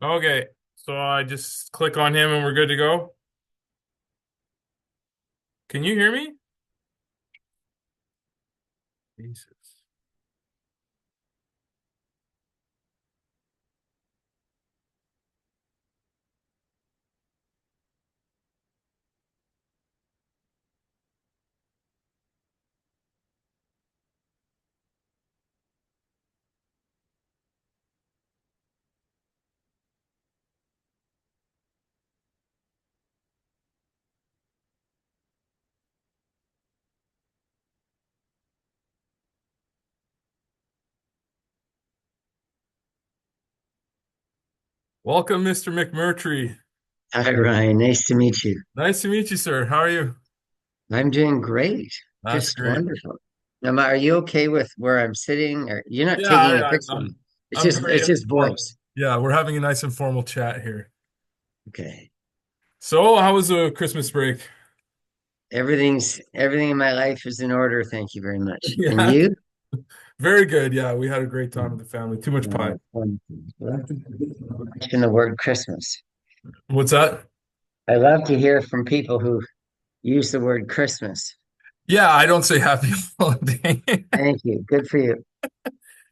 Okay, so I just click on him and we're good to go. Can you hear me? Jesus. Welcome, Mr. McMurtry. Hi, Ryan. Nice to meet you. Nice to meet you, sir. How are you? I'm doing great. That's Just great. wonderful. Now, are you okay with where I'm sitting? Or you're not Yeah, taking a I, picture of me. I'm I'm pretty It's just informal. voice. Yeah, we're having a nice informal chat here. Okay. So, how was the Christmas break? Everything in my life is in order. Thank you very much. And Yeah, you? very good. Yeah, we had a great time with the family. Too much pie. Wonderful. Mention the word Christmas. What's that? I love to hear from people who use the word Christmas. Yeah, I don't say happy holiday. Thank you. Good for you.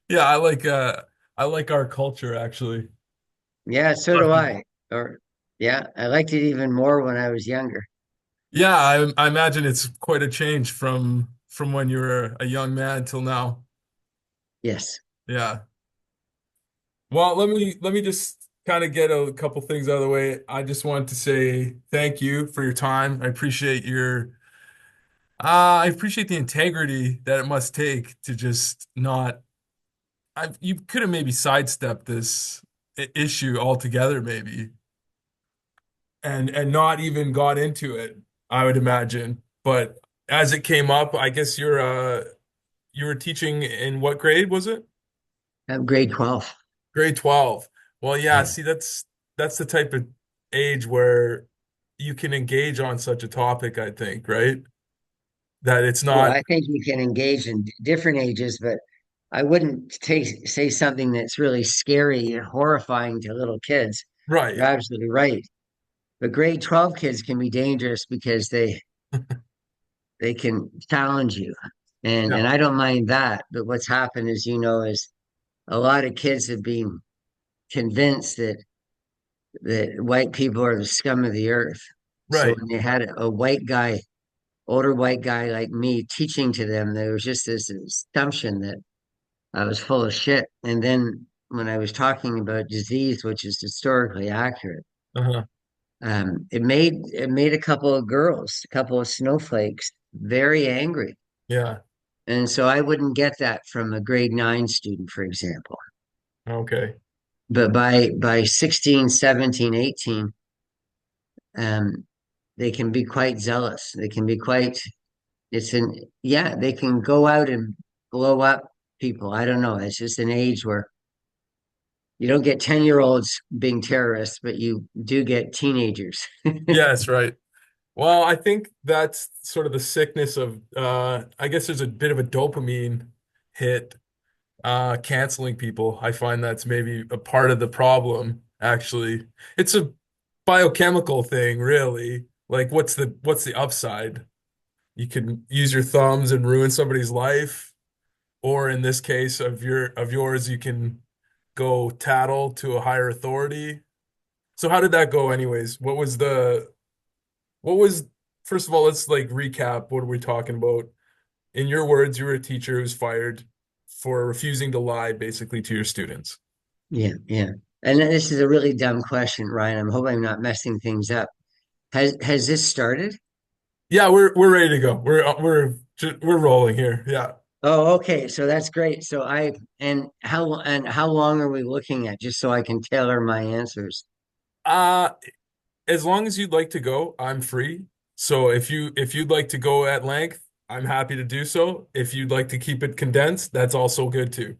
Yeah, I like our culture actually. Yeah, so do I. Or yeah, I liked it even more when I was younger. Yeah, I imagine it's quite a change from when you were a young man till now. Yes. Yeah. Well, let me just kind of get a couple things out of the way. I just wanted to say thank you for your time. I appreciate the integrity that it must take to just not you could have maybe sidestepped this issue altogether maybe and not even got into it, I would imagine. But as it came up, I guess you were teaching in what grade was it? I'm grade 12. Grade 12. Well, yeah, Yeah. see that's the type of age where you can engage on such a topic, I think, right? That it's Well, not I think you can engage in different ages, but I wouldn't say something that's really scary and horrifying to little kids. You're right. absolutely right. But grade 12 kids can be dangerous because they can challenge you. And Yeah. I don't mind that. But what's happened is, is a lot of kids have been convinced that white people are the scum of the earth. So Right. when they had a white guy, older white guy like me teaching to them, there was just this assumption that I was full of shit. And then when I was talking about disease, which is historically accurate, Uh-huh. it made a couple of girls, a couple of snowflakes, very angry. Yeah. And so I wouldn't get that from a grade 9 student, for example. Okay. But by 16, 17, 18, um, they can be quite zealous. They can be quite, yeah, they can go out and blow up people. I don't know. It's just an age where you don't get 10-year-olds being terrorists, but you do get teenagers. Yes, right. Well, I think that's sort of the sickness of I guess there's a bit of a dopamine hit canceling people. I find that's maybe a part of the problem, actually. It's a biochemical thing, really. Like what's the upside? You can use your thumbs and ruin somebody's life, or in this case of yours, you can go tattle to a higher authority. So how did that go anyways? What was first of all, let's like recap what are we talking about? In your words, you were a teacher who was fired for refusing to lie basically to your students. Yeah, yeah. And this is a really dumb question, Ryan. I'm hoping I'm not messing things up. Has this started? Yeah, we're ready to go. We're rolling here. Yeah. Oh, okay. So that's great. And how long are we looking at, just so I can tailor my answers? Uh as long as you'd like to go, I'm free. So if you'd like to go at length, I'm happy to do so. If you'd like to keep it condensed, that's also good too.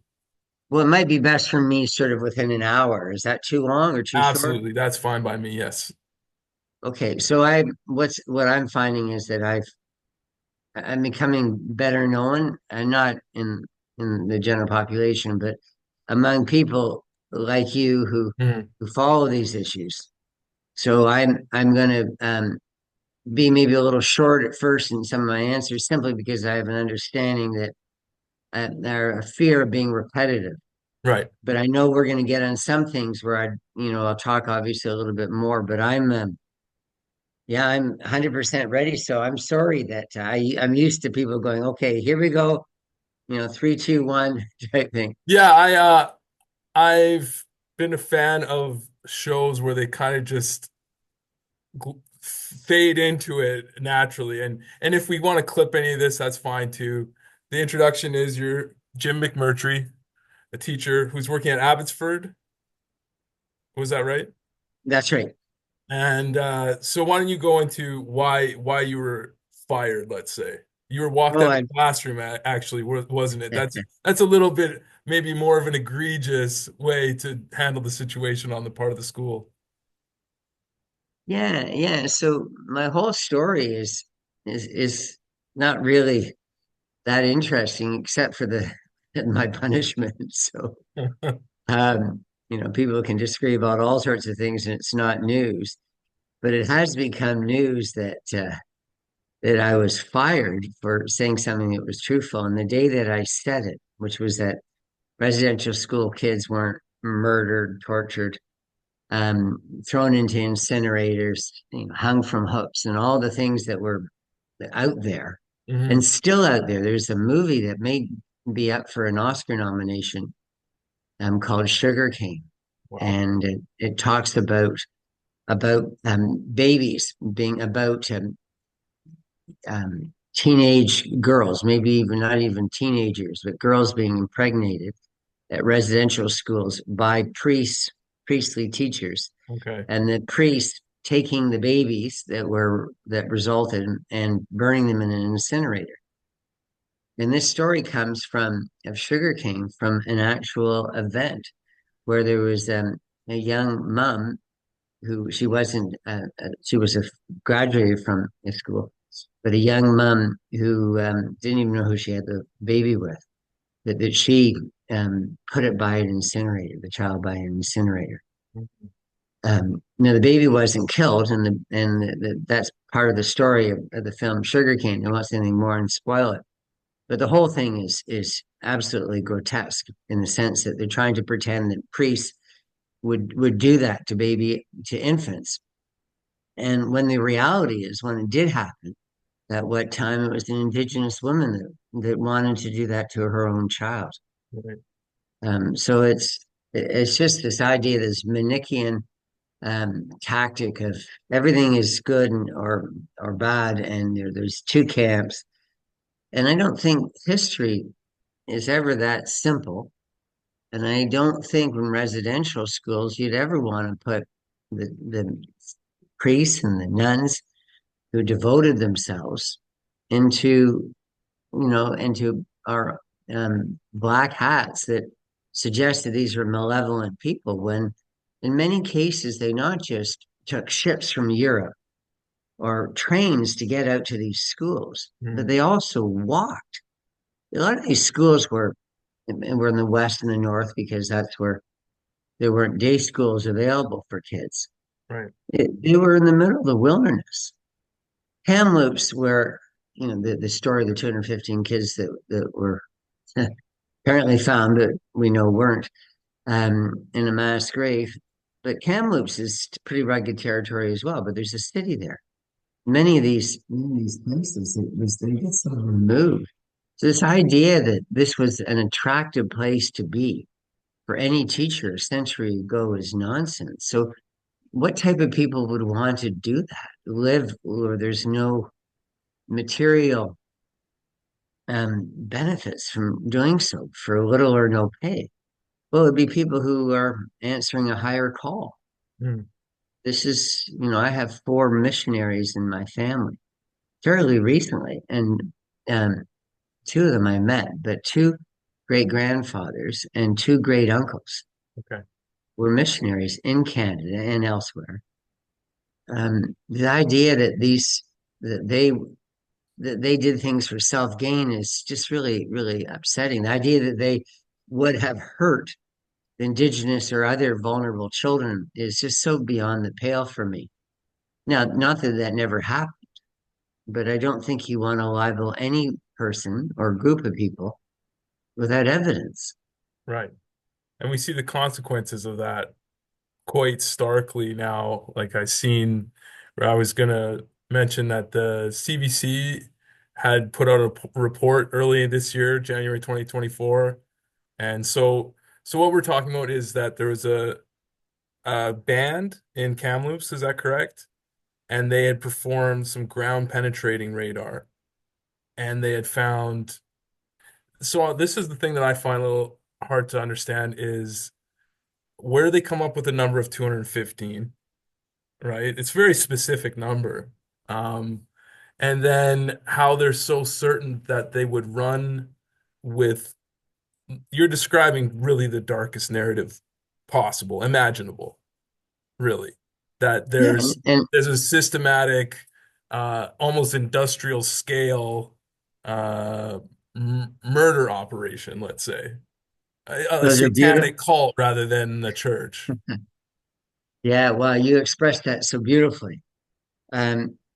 Well, it might be best for me sort of within an hour. Is that too long or too short? Absolutely. That's fine by me. Yes. Okay. So what I'm finding is that I'm becoming better known, and not in the general population, but among people. like you Mhm. who follow these issues. So I'm going to be maybe a little short at first in some of my answers, simply because I have an understanding that or a fear of being repetitive. Right. But I know we're going to get on some things where I'll talk obviously a little bit more. But yeah, I'm 100% ready. So I'm sorry that I'm used to people going, okay, here we go, 3, 2, 1 type thing. Yeah, I've been a fan of shows where they kind of just fade into it naturally. And if we want to clip any of this, that's fine too. The introduction is you're Jim McMurtry, a teacher who's working at Abbotsford. Was that right? That's right. And so why don't you go into why you were fired, let's say. You were walked Oh, out of I'm the classroom, actually, wasn't it? That's a little bit maybe more of an egregious way to handle the situation on the part of the school. yeah, yeah. So my whole story is not really that interesting, except for the my punishment. So people can disagree about all sorts of things, and it's not news. But it has become news that I was fired for saying something that was truthful. And the day that I said it, which was that residential school kids weren't murdered, tortured, thrown into incinerators, hung from hooks, and all the things that were out there and Hmm. still out there. There's a movie that may be up for an Oscar nomination called Sugar Cane, Wow. and it talks about babies being about teenage girls, maybe even not even teenagers, but girls being impregnated at residential schools by priestly teachers, Okay. and the priests taking the babies that resulted and burning them in an incinerator. And this story comes from of sugarcane from an actual event where there was a young mom who she was a graduated from a school, but a young mom who didn't even know who she had the baby with, that she put it by an incinerator, the child by an incinerator. Now the baby wasn't killed, that's part of the story of the film Sugarcane. I don't want to say anything more and spoil it, but the whole thing is absolutely grotesque in the sense that they're trying to pretend that priests would do that to infants, and when the reality is when it did happen, at what time it was an indigenous woman that wanted to do that to her own child. Right. So it's just this idea, this Manichaean tactic of everything is good or bad, and there's two camps. And I don't think history is ever that simple. And I don't think in residential schools you'd ever want to put the priests and the nuns who devoted themselves into into our black hats that suggested these were malevolent people when in many cases they not just took ships from Europe or trains to get out to these schools, but Mhm. they also walked. A lot of these schools were in the West and the North because that's where there weren't day schools available for kids. Right. They were in the middle of the wilderness. Kamloops, where the story of the 215 kids that were apparently found that we know weren't in a mass grave. But Kamloops is pretty rugged territory as well. But there's a city there. Many of these places, they get so removed. So this idea that this was an attractive place to be for any teacher a century ago is nonsense. So what type of people would want to do that? Live where there's no material benefits from doing so for little or no pay? Well, it'd be people who are answering a higher call. Mhm. I have four missionaries in my family fairly recently, and um, two of them I met, but two great grandfathers and two great uncles Okay. were missionaries in Canada and elsewhere. The idea that they that they did things for self gain is just really, really upsetting. The idea that they would have hurt indigenous or other vulnerable children is just so beyond the pale for me. Now, not that that never happened, but I don't think you want to libel any person or group of people without evidence. Right. And we see the consequences of that quite starkly now. Like I seen, where I was gonna mention that the CBC had put out a report early this year, January 2024. And so what we're talking about is that there was a band in Kamloops, is that correct? And they had performed some ground penetrating radar, and they had found. So this is the thing that I find a little hard to understand is where they come up with the number of 215, right? It's a very specific number. Um, and then how they're so certain that they would run with, you're describing really the darkest narrative possible, imaginable, really. That Yeah, there's a systematic, almost industrial scale murder operation, let's say. A those are beautiful. satanic cult rather than the church. Yeah, well, you expressed that so beautifully.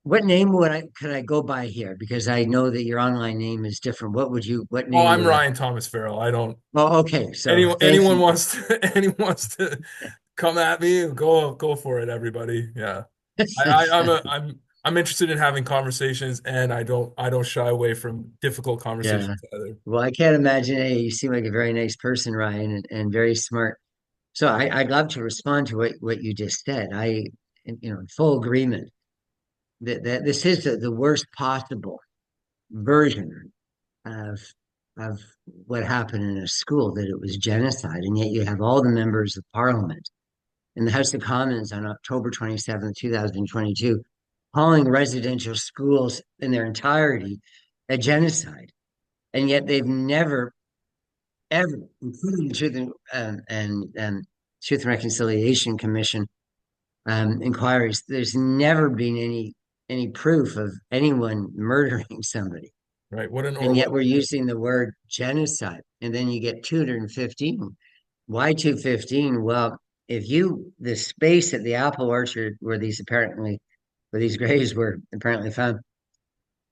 What name would I could I go by here? Because I know that your online name is different. What Oh, name I'm would I? Ryan Thomas Farrell. I don't. Oh, okay. So thank Anyone you. wants to anyone wants to come at me, go for it, everybody. Yeah. I'm interested in having conversations, and I don't shy away from difficult Yeah. conversations either. Well, I can't imagine. Hey, you seem like a very nice person, Ryan, and very smart. So I'd love to respond to what you just said. In full agreement that this is the worst possible version of of what happened in a school, that it was genocide, and yet you have all the members of parliament in the House of Commons on October 27th, 2022, calling residential schools in their entirety a genocide. And yet they've never, ever, including the Truth and Reconciliation Commission inquiries, there's never been any proof of anyone murdering somebody. Right? What an And yet we're Orwellian. using the word genocide. And then you get 215. Why 215? Well, if you, the space at the apple orchard where these graves were apparently found,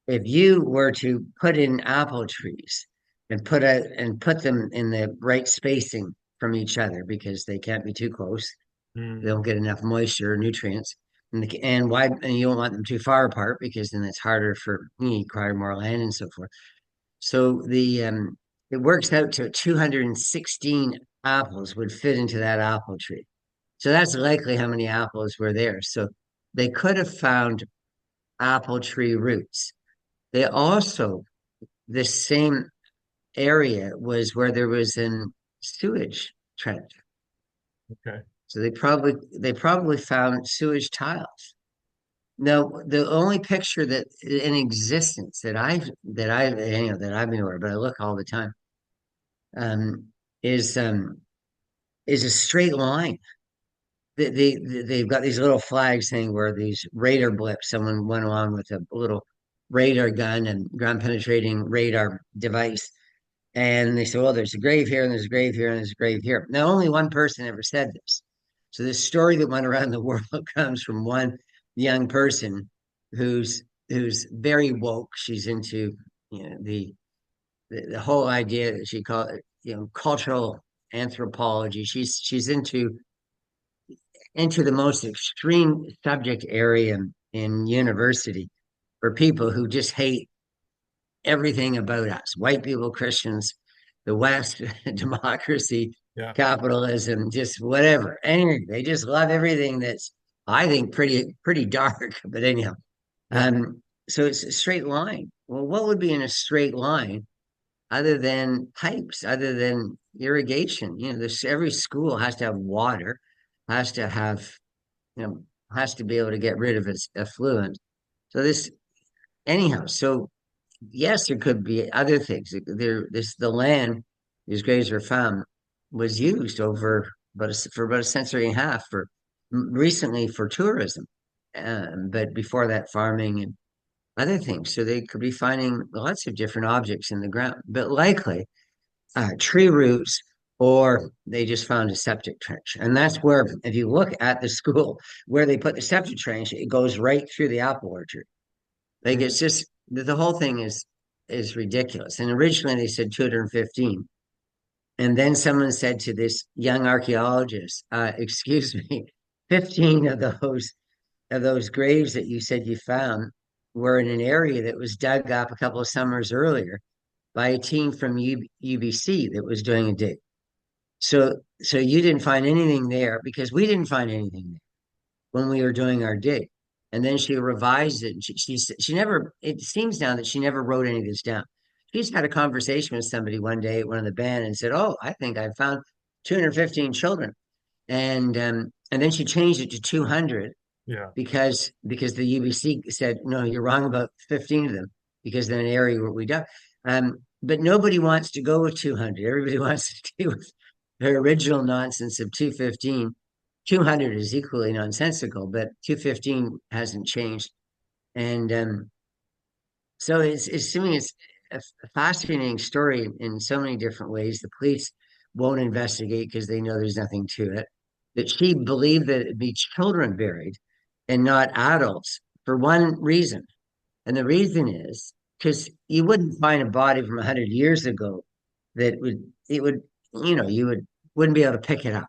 if you were to put in apple trees and put them in the right spacing from each other, because they can't be too close, they Hmm. don't get enough moisture or nutrients. And why, and you don't want them too far apart, because then it's harder for you require more land and so forth. So it works out to 216 apples would fit into that apple tree. So that's likely how many apples were there. So they could have found apple tree roots. They also, this same area was where there was an sewage trench. Okay. So they probably found sewage tiles. Now, the only picture that in existence that I've been aware, but I look all the time, um, is um, is a straight line. They've got these little flags saying where these radar blips. Someone went along with a little radar gun and ground penetrating radar device, and they said, "Well, there's a grave here, and there's a grave here, and there's a grave here." Now, only one person ever said this. So this story that went around the world comes from one young person who's who's very woke. She's into the whole idea that she called it, cultural anthropology. She's into the most extreme subject area in university for people who just hate everything about us, white people, Christians, the West, democracy, Yeah. capitalism, just whatever. Anything. They just love everything that's, I think, pretty dark. But anyhow, Yeah. so it's a straight line. Well, what would be in a straight line other than pipes, other than irrigation? Every school has to have water, has to have, you know, has to be able to get rid of its effluent. So this, anyhow, so yes, there could be other things. The land these graves were found was used for about a century and a half for recently for tourism, but before that, farming and other things. So they could be finding lots of different objects in the ground, but likely tree roots or they just found a septic trench. And that's where, if you look at the school where they put the septic trench, it goes right through the apple orchard. Like Mm. it's just the whole thing is ridiculous. And originally they said 215. And then someone said to this young archaeologist, excuse me, 15 of those graves that you said you found were in an area that was dug up a couple of summers earlier by a team from UBC that was doing a dig. So you didn't find anything there because we didn't find anything there when we were doing our dig. And then she revised it. And she never. It seems now that she never wrote any of this down. She just had a conversation with somebody one day at one of the band and said, "Oh, I think I found 215 children." And then she changed it to 200 Yeah. because the UBC said, "No, you're wrong about 15 of them because they're in an area where we don't." But nobody wants to go with 200. Everybody wants to do with their original nonsense of 215. 200 is equally nonsensical, but 215 hasn't changed. And so it's to me, it's a fascinating story in so many different ways. The police won't investigate because they know there's nothing to it. That she believed that it'd be children buried and not adults for one reason. And the reason is because you wouldn't find a body from 100 years ago that it would, you wouldn't be able to pick it up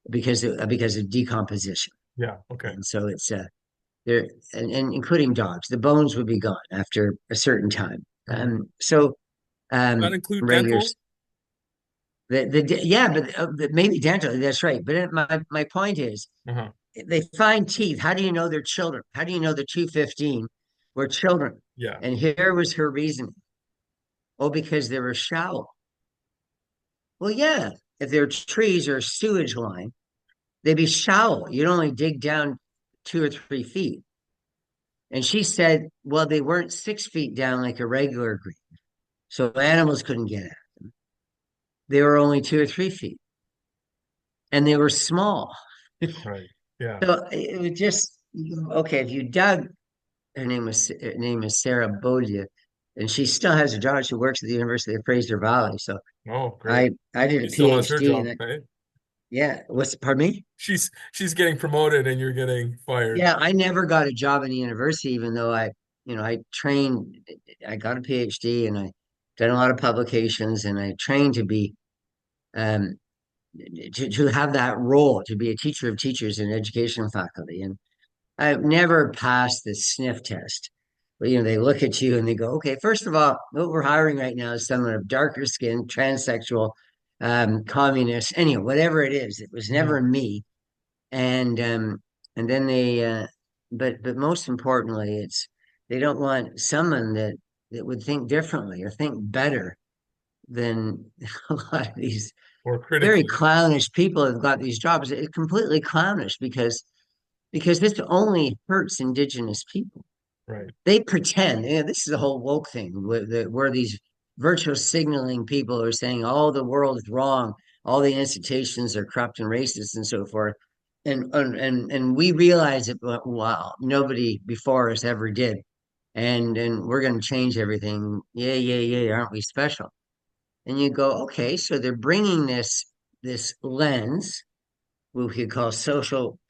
because of decomposition. Yeah. Okay. And so it's there, and including dogs, the bones would be gone after a certain time. Uh-huh. So That include dental? regulars, yeah, but maybe dental. That's right. But my point is, Uh-huh. they find teeth. How do you know they're children? How do you know the 215 were children? Yeah. And here was her reasoning. Oh, because they were shallow. Well, yeah, if they're trees or a sewage line, they'd be shallow. You'd only dig down 2 or 3 feet. And she said, well, they weren't 6 feet down like a regular grave. So animals couldn't get at them. They were only 2 or 3 feet and they were small. Right. Yeah. So it was just, okay, if you dug, her name is Sarah Bodia, and she still has a job. She works at the University of Fraser Valley. So Oh, great. I did She a still has her PhD job, and right? yeah, pardon me? She's getting promoted and you're getting fired. Yeah, I never got a job in the university, even though I trained, I got a PhD and I done a lot of publications and I trained to be, um, to have that role, to be a teacher of teachers in education faculty. And I've never passed the sniff test. But, they look at you and they go, okay, first of all, what we're hiring right now is someone of darker skin, transsexual, communist, anyway, whatever it is. It was Mhm. never me. And um, and then but most importantly, it's they don't want someone that would think differently or think better than a lot of these Or very critically. clownish people have got these jobs. It's completely clownish because this only hurts indigenous people. Right. They pretend, this is the whole woke thing where these virtual signaling people are saying, oh, the world is wrong, all the institutions are corrupt and racist and so forth. And we realize it, but wow, nobody before us ever did. And we're going to change everything. Yeah, yeah, yeah. Aren't we special? And you go, okay, so they're bringing this lens we could call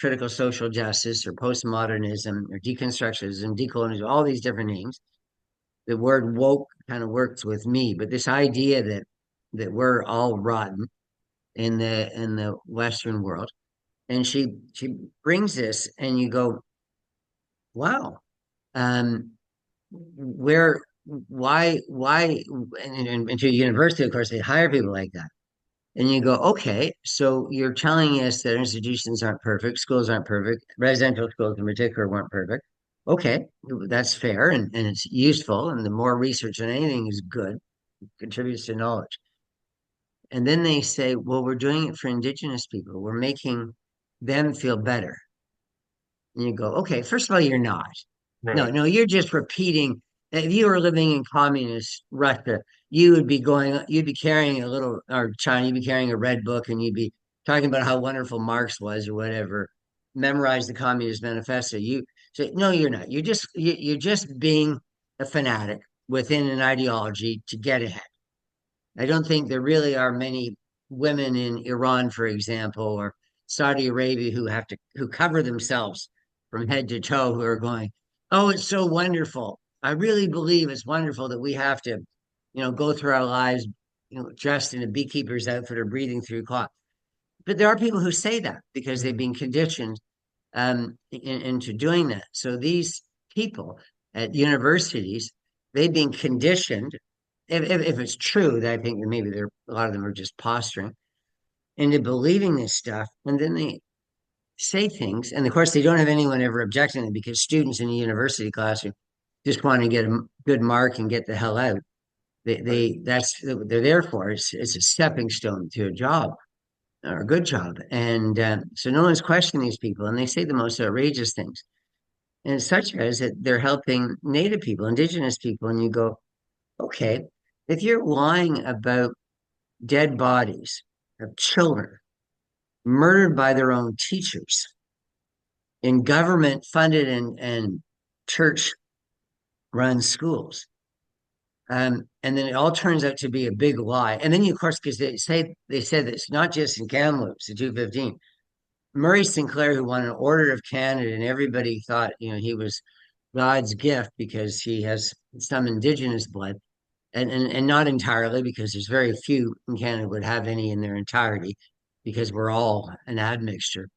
critical social justice or postmodernism or deconstructionism, decolonialism, all these different names. The word woke kind of works with me, but this idea that we're all rotten in the Western world. And she brings this and you go, wow, um, where why and to university, of course, they hire people like that. And you go, okay, so you're telling us that institutions aren't perfect, schools aren't perfect, residential schools in particular weren't perfect. Okay, that's fair and it's useful. And the more research on anything is good, contributes to knowledge. And then they say, well, we're doing it for indigenous people. We're making them feel better. And you go, okay, first of all, you're not. No, Right. no, you're just repeating. If you were living in communist Russia, you'd be carrying a little, or China, you'd be carrying a red book and you'd be talking about how wonderful Marx was or whatever. Memorize the Communist Manifesto. So no, you're not. You're just being a fanatic within an ideology to get ahead. I don't think there really are many. women in Iran, for example, or Saudi Arabia who cover themselves from head to toe, who are going, "Oh, it's so wonderful. I really believe it's wonderful that we have to, go through our lives, dressed in a beekeeper's outfit or breathing through cloth." But there are people who say that because they've Mm, been conditioned into doing that. So these people at universities, they've been conditioned. If it's true, that I think that maybe a lot of them are just posturing into believing this stuff, and then they say things, and of course they don't have anyone ever objecting to it because students in a university classroom just want to get a good mark and get the hell out. right. That's what they're there for. It's a stepping stone to a job or a good job, and so no one's questioning these people, and they say the most outrageous things, and such as that they're helping Native people, Indigenous people, and you go, okay, if you're lying about dead bodies of children murdered by their own teachers in government funded and church run schools. And then it all turns out to be a big lie. And then you, of course, because they said that it's not just in Kamloops, the 215. Murray Sinclair, who won an Order of Canada, and everybody thought, he was God's gift because he has some indigenous blood, and not entirely, because there's very few in Canada would have any in their entirety, because we're all an admixture.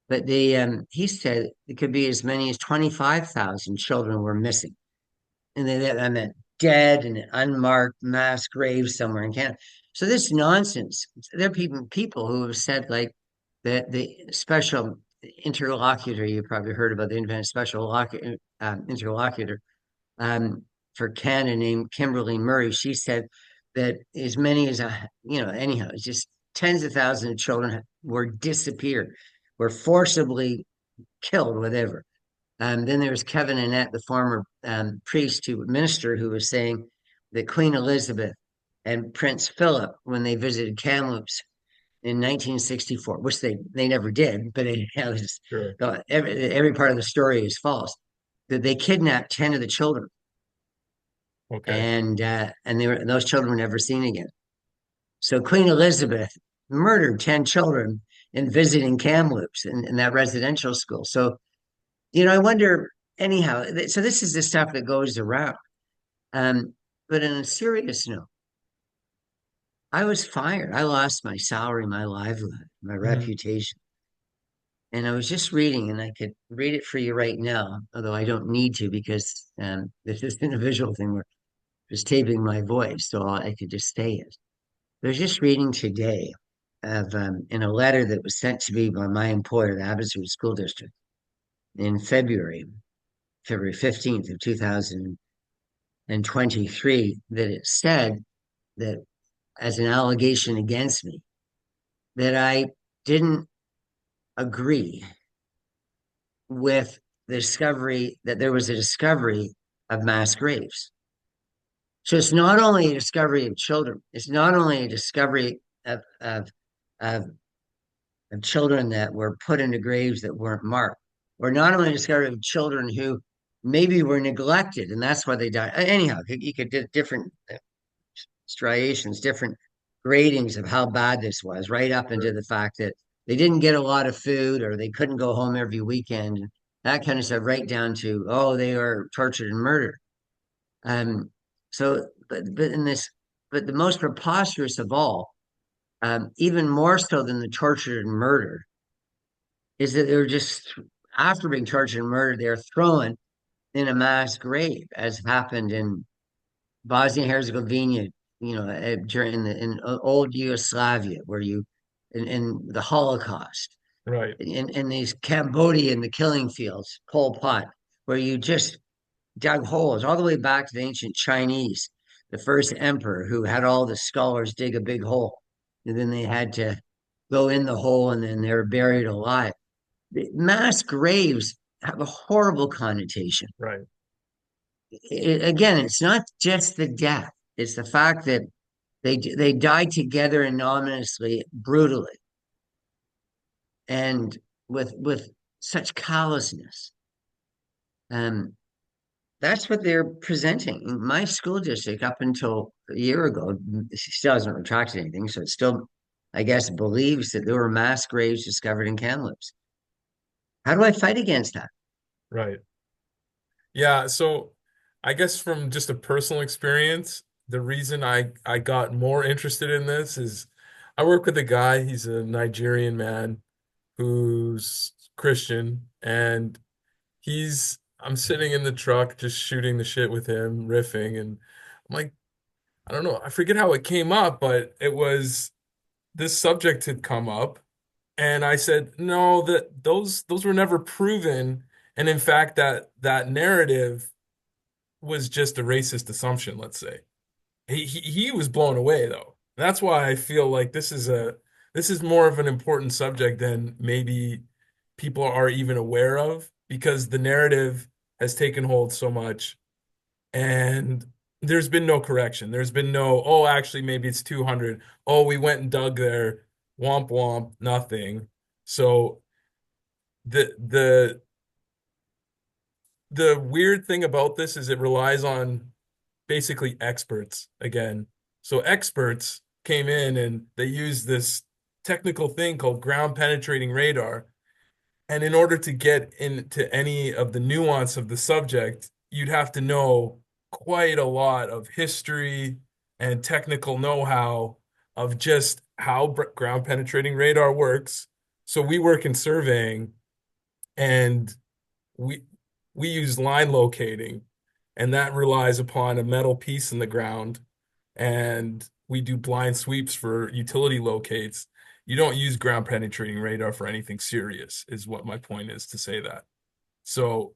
But he said it could be as many as 25,000 children were missing. And I meant dead and unmarked mass graves somewhere in Canada. So this nonsense. There are people who have said like that the special interlocutor, you probably heard about the independent interlocutor um, for Canada named Kimberly Murray. She said that as many as anyhow, it's just tens of thousands of children were disappeared, were forcibly killed, whatever. Then there was Kevin Annett, the former priest who minister, who was saying that Queen Elizabeth and Prince Philip, when they visited Kamloops in 1964, which they never did, but Sure. every part of the story is false. That they kidnapped 10 of the children, Okay. and those children were never seen again. So Queen Elizabeth murdered 10 children in visiting Kamloops in that residential school. So I wonder, anyhow, so this is the stuff that goes around. Um, but in a serious note, I was fired. I lost my salary, my livelihood, my Mhm. reputation. And I was just reading, and I could read it for you right now, although I don't need to because this isn't a visual thing where it's taping my voice, so I could just say it. I was just reading today of in a letter that was sent to me by my employer, the Abbotsford School District, in February 15th of 2023, that it said that as an allegation against me, that I didn't agree with the discovery that there was a discovery of mass graves. So it's not only a discovery of children, it's not only a discovery of, of children that were put into graves that weren't marked, or not only a discovery of children who maybe were neglected and that's why they died. Anyhow, you could do different striations, different gradings of how bad this was, right up into Sure. the fact that they didn't get a lot of food or they couldn't go home every weekend, and that kind of stuff, right down to, oh, they were tortured and murdered. Um, but the most preposterous of all, even more so than the tortured and murdered, is that they were just after being tortured and murdered, they're thrown in a mass grave, as happened in Bosnia and Herzegovina, during in old Yugoslavia, where in the Holocaust, Right. in these Cambodia, in the killing fields, Pol Pot, where you just dug holes all the way back to the ancient Chinese, the first emperor who had all the scholars dig a big hole, and then they had to go in the hole, and then they were buried alive. The mass graves have a horrible connotation. Right. Again, it's not just the death; it's the fact that they died together anonymously, brutally, and with such callousness. Um, that's what they're presenting. In my school district, up until a year ago, she still hasn't retracted anything, so it's still I guess, believes that there were mass graves discovered in Kamloops. How do I fight against that? Right. Yeah, so I guess from just a personal experience, the reason I got more interested in this is I work with a guy, he's a Nigerian man who's Christian, and I'm sitting in the truck just shooting the shit with him, riffing, and I'm like, I don't know, I forget how it came up, but it was this subject had come up, and I said, no, that those were never proven. And in fact, that narrative was just a racist assumption, let's say. He was blown away though. That's why I feel like this is more of an important subject than maybe people are even aware of because the narrative has taken hold so much and there's been no correction. There's been no, oh, actually maybe it's 200. Oh, we went and dug there. Womp womp, nothing. So the the weird thing about this is it relies on basically experts again. So experts came in and they used this technical thing called ground penetrating radar. And in order to get into any of the nuance of the subject, you'd have to know quite a lot of history and technical know-how of just how ground penetrating radar works. So we work in surveying and we we use line locating, and that relies upon a metal piece in the ground, and we do blind sweeps for utility locates. You don't use ground penetrating radar for anything serious, is what my point is to say that. So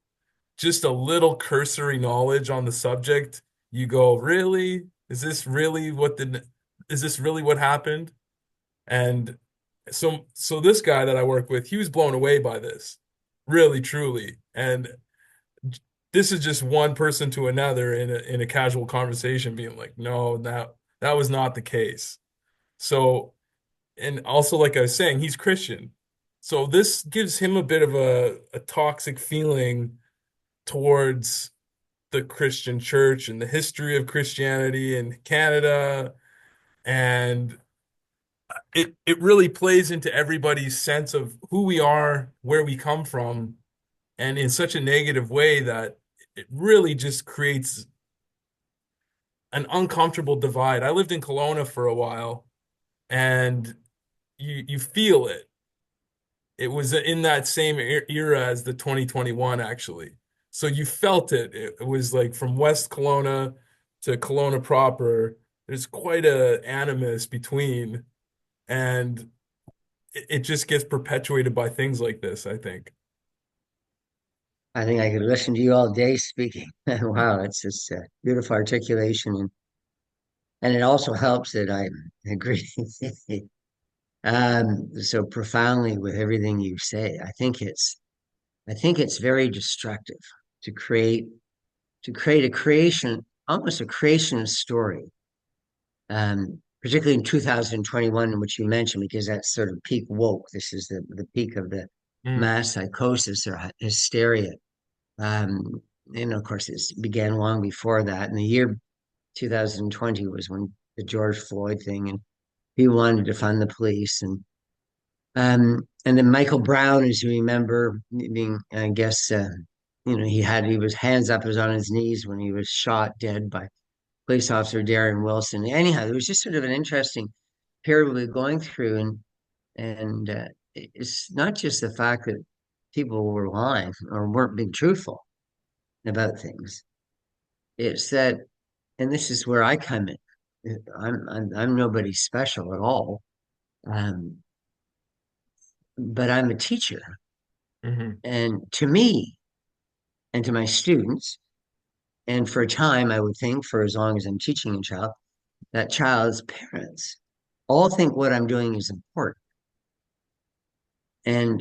just a little cursory knowledge on the subject, you go, really? Is this really what happened? And so this guy that I work with, he was blown away by this, really, truly. And this is just one person to another in a casual conversation being like, no, that was not the case. So, and also like I was saying, he's Christian. So this gives him a bit of a toxic feeling towards the Christian church and the history of Christianity in Canada. And it really plays into everybody's sense of who we are, where we come from, and in such a negative way that it really just creates an uncomfortable divide. I lived in Kelowna for a while, and you feel it. It was in that same era as the 2021, actually. So you felt it. It was like from West Kelowna to Kelowna proper. There's quite a animus between, and it just gets perpetuated by things like this, I think. I think I could listen to you all day speaking. Wow, it's just beautiful articulation, and it also helps that I agree so profoundly with everything you say. I think it's very destructive to create a creation, almost a creationist story, particularly in 2021, which you mentioned, because that's sort of peak woke. This is the peak of the Mm, mass psychosis or hysteria. Um, and of course, it began long before that. And the year 2020 was when the George Floyd thing, and he wanted to fund the police, and then Michael Brown, as you remember, being, I guess, he was hands up, he was on his knees when he was shot dead by police officer Darren Wilson. Anyhow, it was just sort of an interesting period we were going through, and it's not just the fact that people were lying or weren't being truthful about things. It's that, and this is where I come in. I'm nobody special at all, um, but I'm a teacher, mhm. and to me and to my students, and for a time, I would think for as long as I'm teaching a child, that child's parents all think what I'm doing is important. And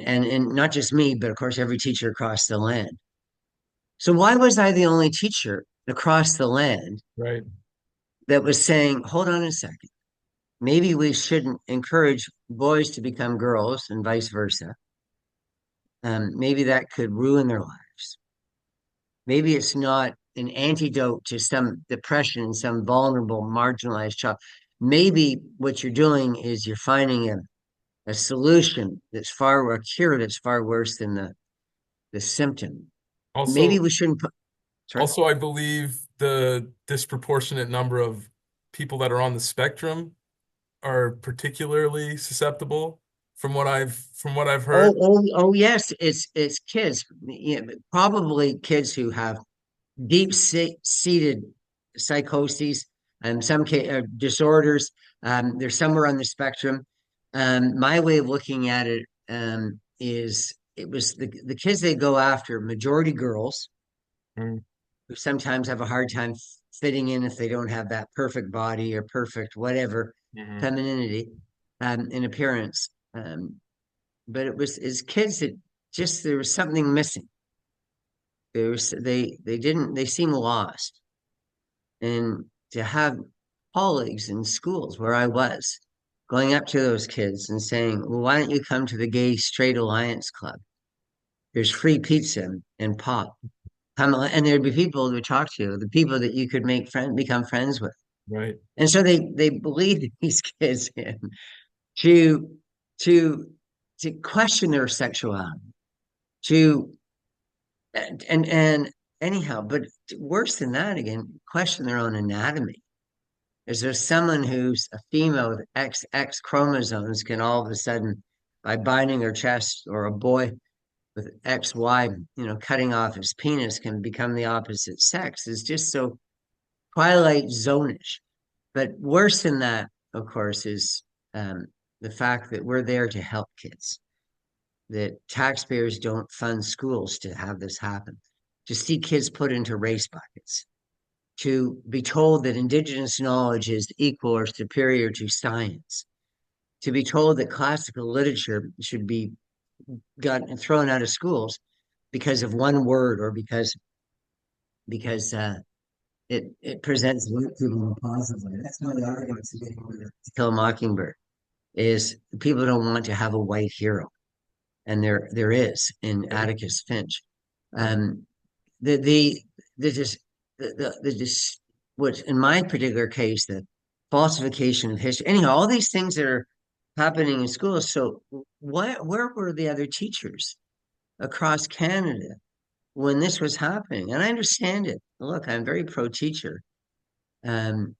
not just me, but of course every teacher across the land. So why was I the only teacher across the land Right. that was saying, hold on a second, maybe we shouldn't encourage boys to become girls and vice versa. Maybe that could ruin their lives. Maybe it's not an antidote to some depression in some vulnerable, marginalized child. maybe what you're doing is you're finding a solution that's far, a cure that's far worse than the symptom. Maybe Also, we shouldn't put, sorry. I believe the disproportionate number of people that are on the spectrum are particularly susceptible from what I've heard. Oh, yes, it's kids, yeah, probably kids who have deep seated psychoses and some disorders. They're somewhere on the spectrum. My way of looking at it is it was the kids they go after, majority girls Mm, who sometimes have a hard time fitting in if they don't have that perfect body or perfect whatever mhm. femininity in appearance. But it's kids that just there was something missing. They didn't they seem lost. And to have colleagues in schools where I was going up to those kids and saying, well, why don't you come to the Gay Straight Alliance Club? There's free pizza and pop. Come and there'd be people to talk to, the people that you could become friends with. Right. And so they believed these kids in to to to question their sexuality, to and anyhow, but worse than that again, question their own anatomy. Is there someone who's a female with XX chromosomes can all of a sudden, by binding her chest, or a boy with XY, cutting off his penis can become the opposite sex is just so Twilight Zone-ish. But worse than that, of course, is the fact that we're there to help kids, that taxpayers don't fund schools to have this happen, to see kids put into race buckets, to be told that indigenous knowledge is equal or superior to science, to be told that classical literature should be gotten thrown out of schools because of one word or because it presents white people more positively. That's one of the arguments to Kill a Mockingbird is people don't want to have a white hero, and there is in Right. Atticus Finch. Right. Um, the the just the just what in my particular case the falsification of history. Anyhow, all these things that are happening in schools. So where were the other teachers across Canada when this was happening? And I understand it. Look, I'm very pro teacher. Um,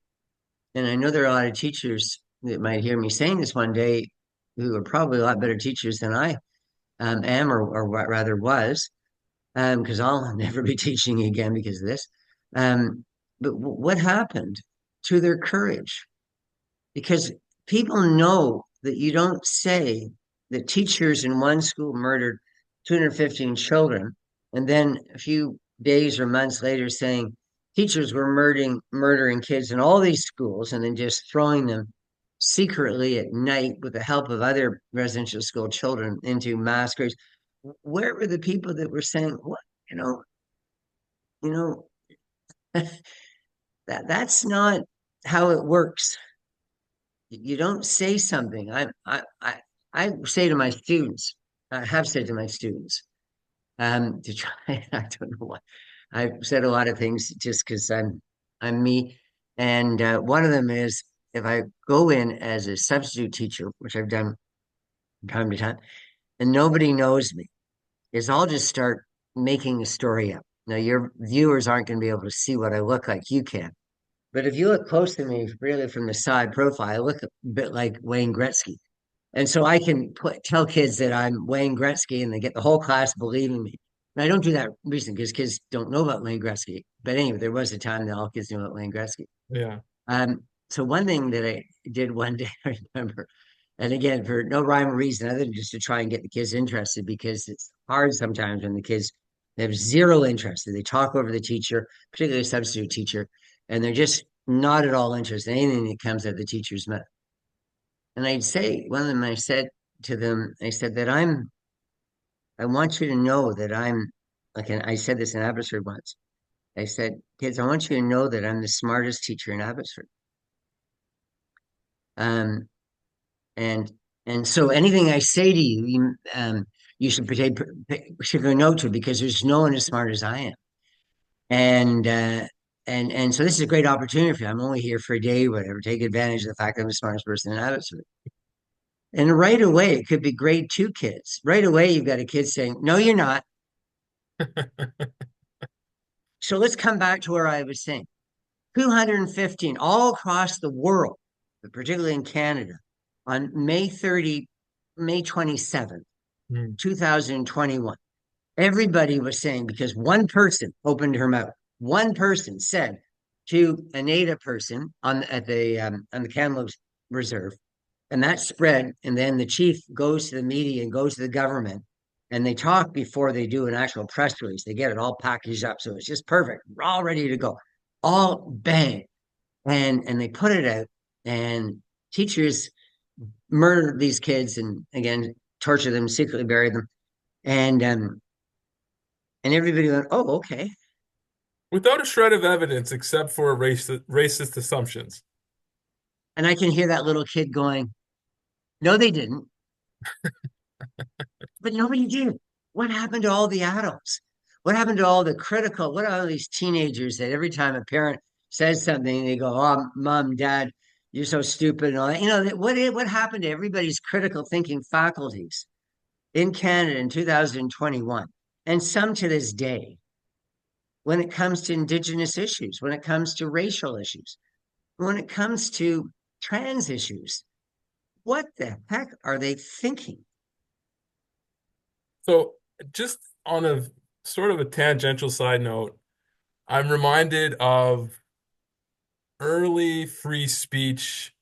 and I know there are a lot of teachers that might hear me saying this one day who are probably a lot better teachers than I am, or what rather was, because I'll never be teaching again because of this. Um, but what happened to their courage? Because people know that you don't say that teachers in one school murdered 215 children, and then a few days or months later saying teachers were murdering kids in all these schools, and then just throwing them secretly at night with the help of other residential school children into mass graves. Where were the people that were saying, "What, you know, you know, that's not how it works"? You don't say something. I say to my students, I have said to my students, to try. I don't know why. I've said a lot of things just because I'm me, and one of them is if I go in as a substitute teacher, which I've done from time to time, and nobody knows me, is I'll just start making a story up. Now your viewers aren't going to be able to see what I look like. You can. But if you look close to me, really from the side profile, I look a bit like Wayne Gretzky. And so I can tell kids that I'm Wayne Gretzky and they get the whole class believing me. And I don't do that recently because kids don't know about Wayne Gretzky. But anyway, there was a time that all kids knew about Wayne Gretzky. Yeah. So one thing that I did one day, I remember, and again, for no rhyme or reason other than just to try and get the kids interested because it's hard sometimes when the kids have zero interest. They talk over the teacher, particularly a substitute teacher, and they're just not at all interested in anything that comes out of the teacher's mouth. And I'd say, one of them, I said to them, I said that I want you to know that I'm, like, and I said this in Abbotsford once. I said, kids, I want you to know that I'm the smartest teacher in Abbotsford. Um, and and so anything I say to you, you should should go note to because there's no one as smart as I am. And and so this is a great opportunity for you. I'm only here for a day, whatever. Take advantage of the fact that I'm the smartest person in Abbotsford. And right away, it could be grade two kids. Right away, you've got a kid saying, "No, you're not." So let's come back to where I was saying 215 all across the world, but particularly in Canada, on May 27th, Mm. 2021. Everybody was saying, because one person opened her mouth, one person said to a native person on the Kamloops Reserve, and that spread. And then the chief goes to the media and goes to the government, and they talk before they do an actual press release. They get it all packaged up, so it's just perfect. We're all ready to go, all bang, and they put it out, and teachers murder these kids and again torture them, secretly bury them, and and everybody went, "Oh, okay." Without a shred of evidence except for racist assumptions. And I can hear that little kid going, "No, they didn't." But nobody did. What happened to all the adults? What happened to all the critical? What are all these teenagers that every time a parent says something, they go, "Oh, mom, dad, you're so stupid," and all that. What happened to everybody's critical thinking faculties in Canada in 2021, and some to this day, when it comes to Indigenous issues, when it comes to racial issues, when it comes to trans issues? What the heck are they thinking? So, just on a sort of a tangential side note, I'm reminded of early free speech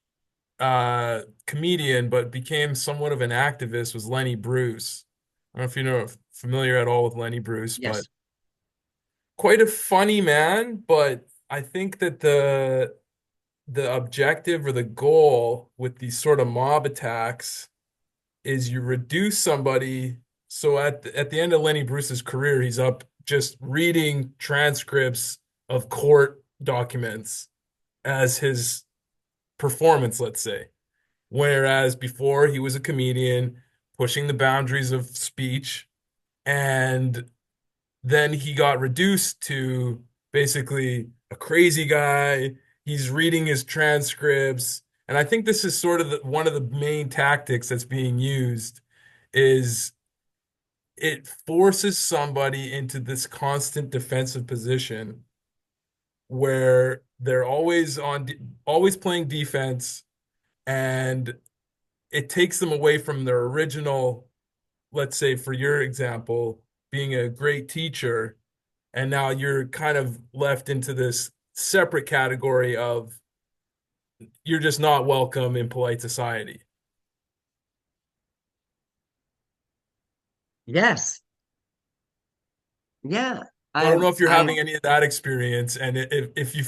comedian, but became somewhat of an activist was Lenny Bruce. I don't know if you know familiar at all with Lenny Bruce, but Yes. quite a funny man. But I think that the objective or the goal with these sort of mob attacks is you reduce somebody. So at the end of Lenny Bruce's career, he's up just reading transcripts of court documents as his performance, let's say. Whereas before he was a comedian pushing the boundaries of speech, and then he got reduced to basically a crazy guy. He's reading his transcripts. And I think this is sort of one of the main tactics that's being used is it forces somebody into this constant defensive position where they're always playing defense, and it takes them away from their original, let's say for your example, being a great teacher, and now you're kind of left into this separate category of you're just not welcome in polite society. Yes. Yeah. So I I don't know if you're I having any of that experience, and if you,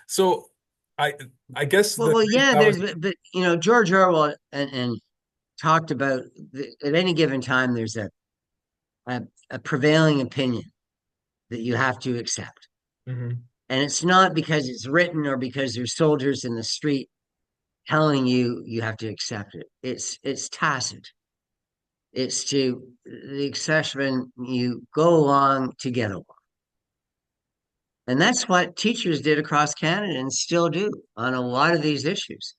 so I I guess well, the well, reason yeah, I was. but George Orwell and talked about at any given time there's a a prevailing opinion that you have to accept. Mhm. And it's not because it's written or because there's soldiers in the street telling you you have to accept it. It's tacit. It's to the exception you go along to get along. And that's what teachers did across Canada and still do on a lot of these issues.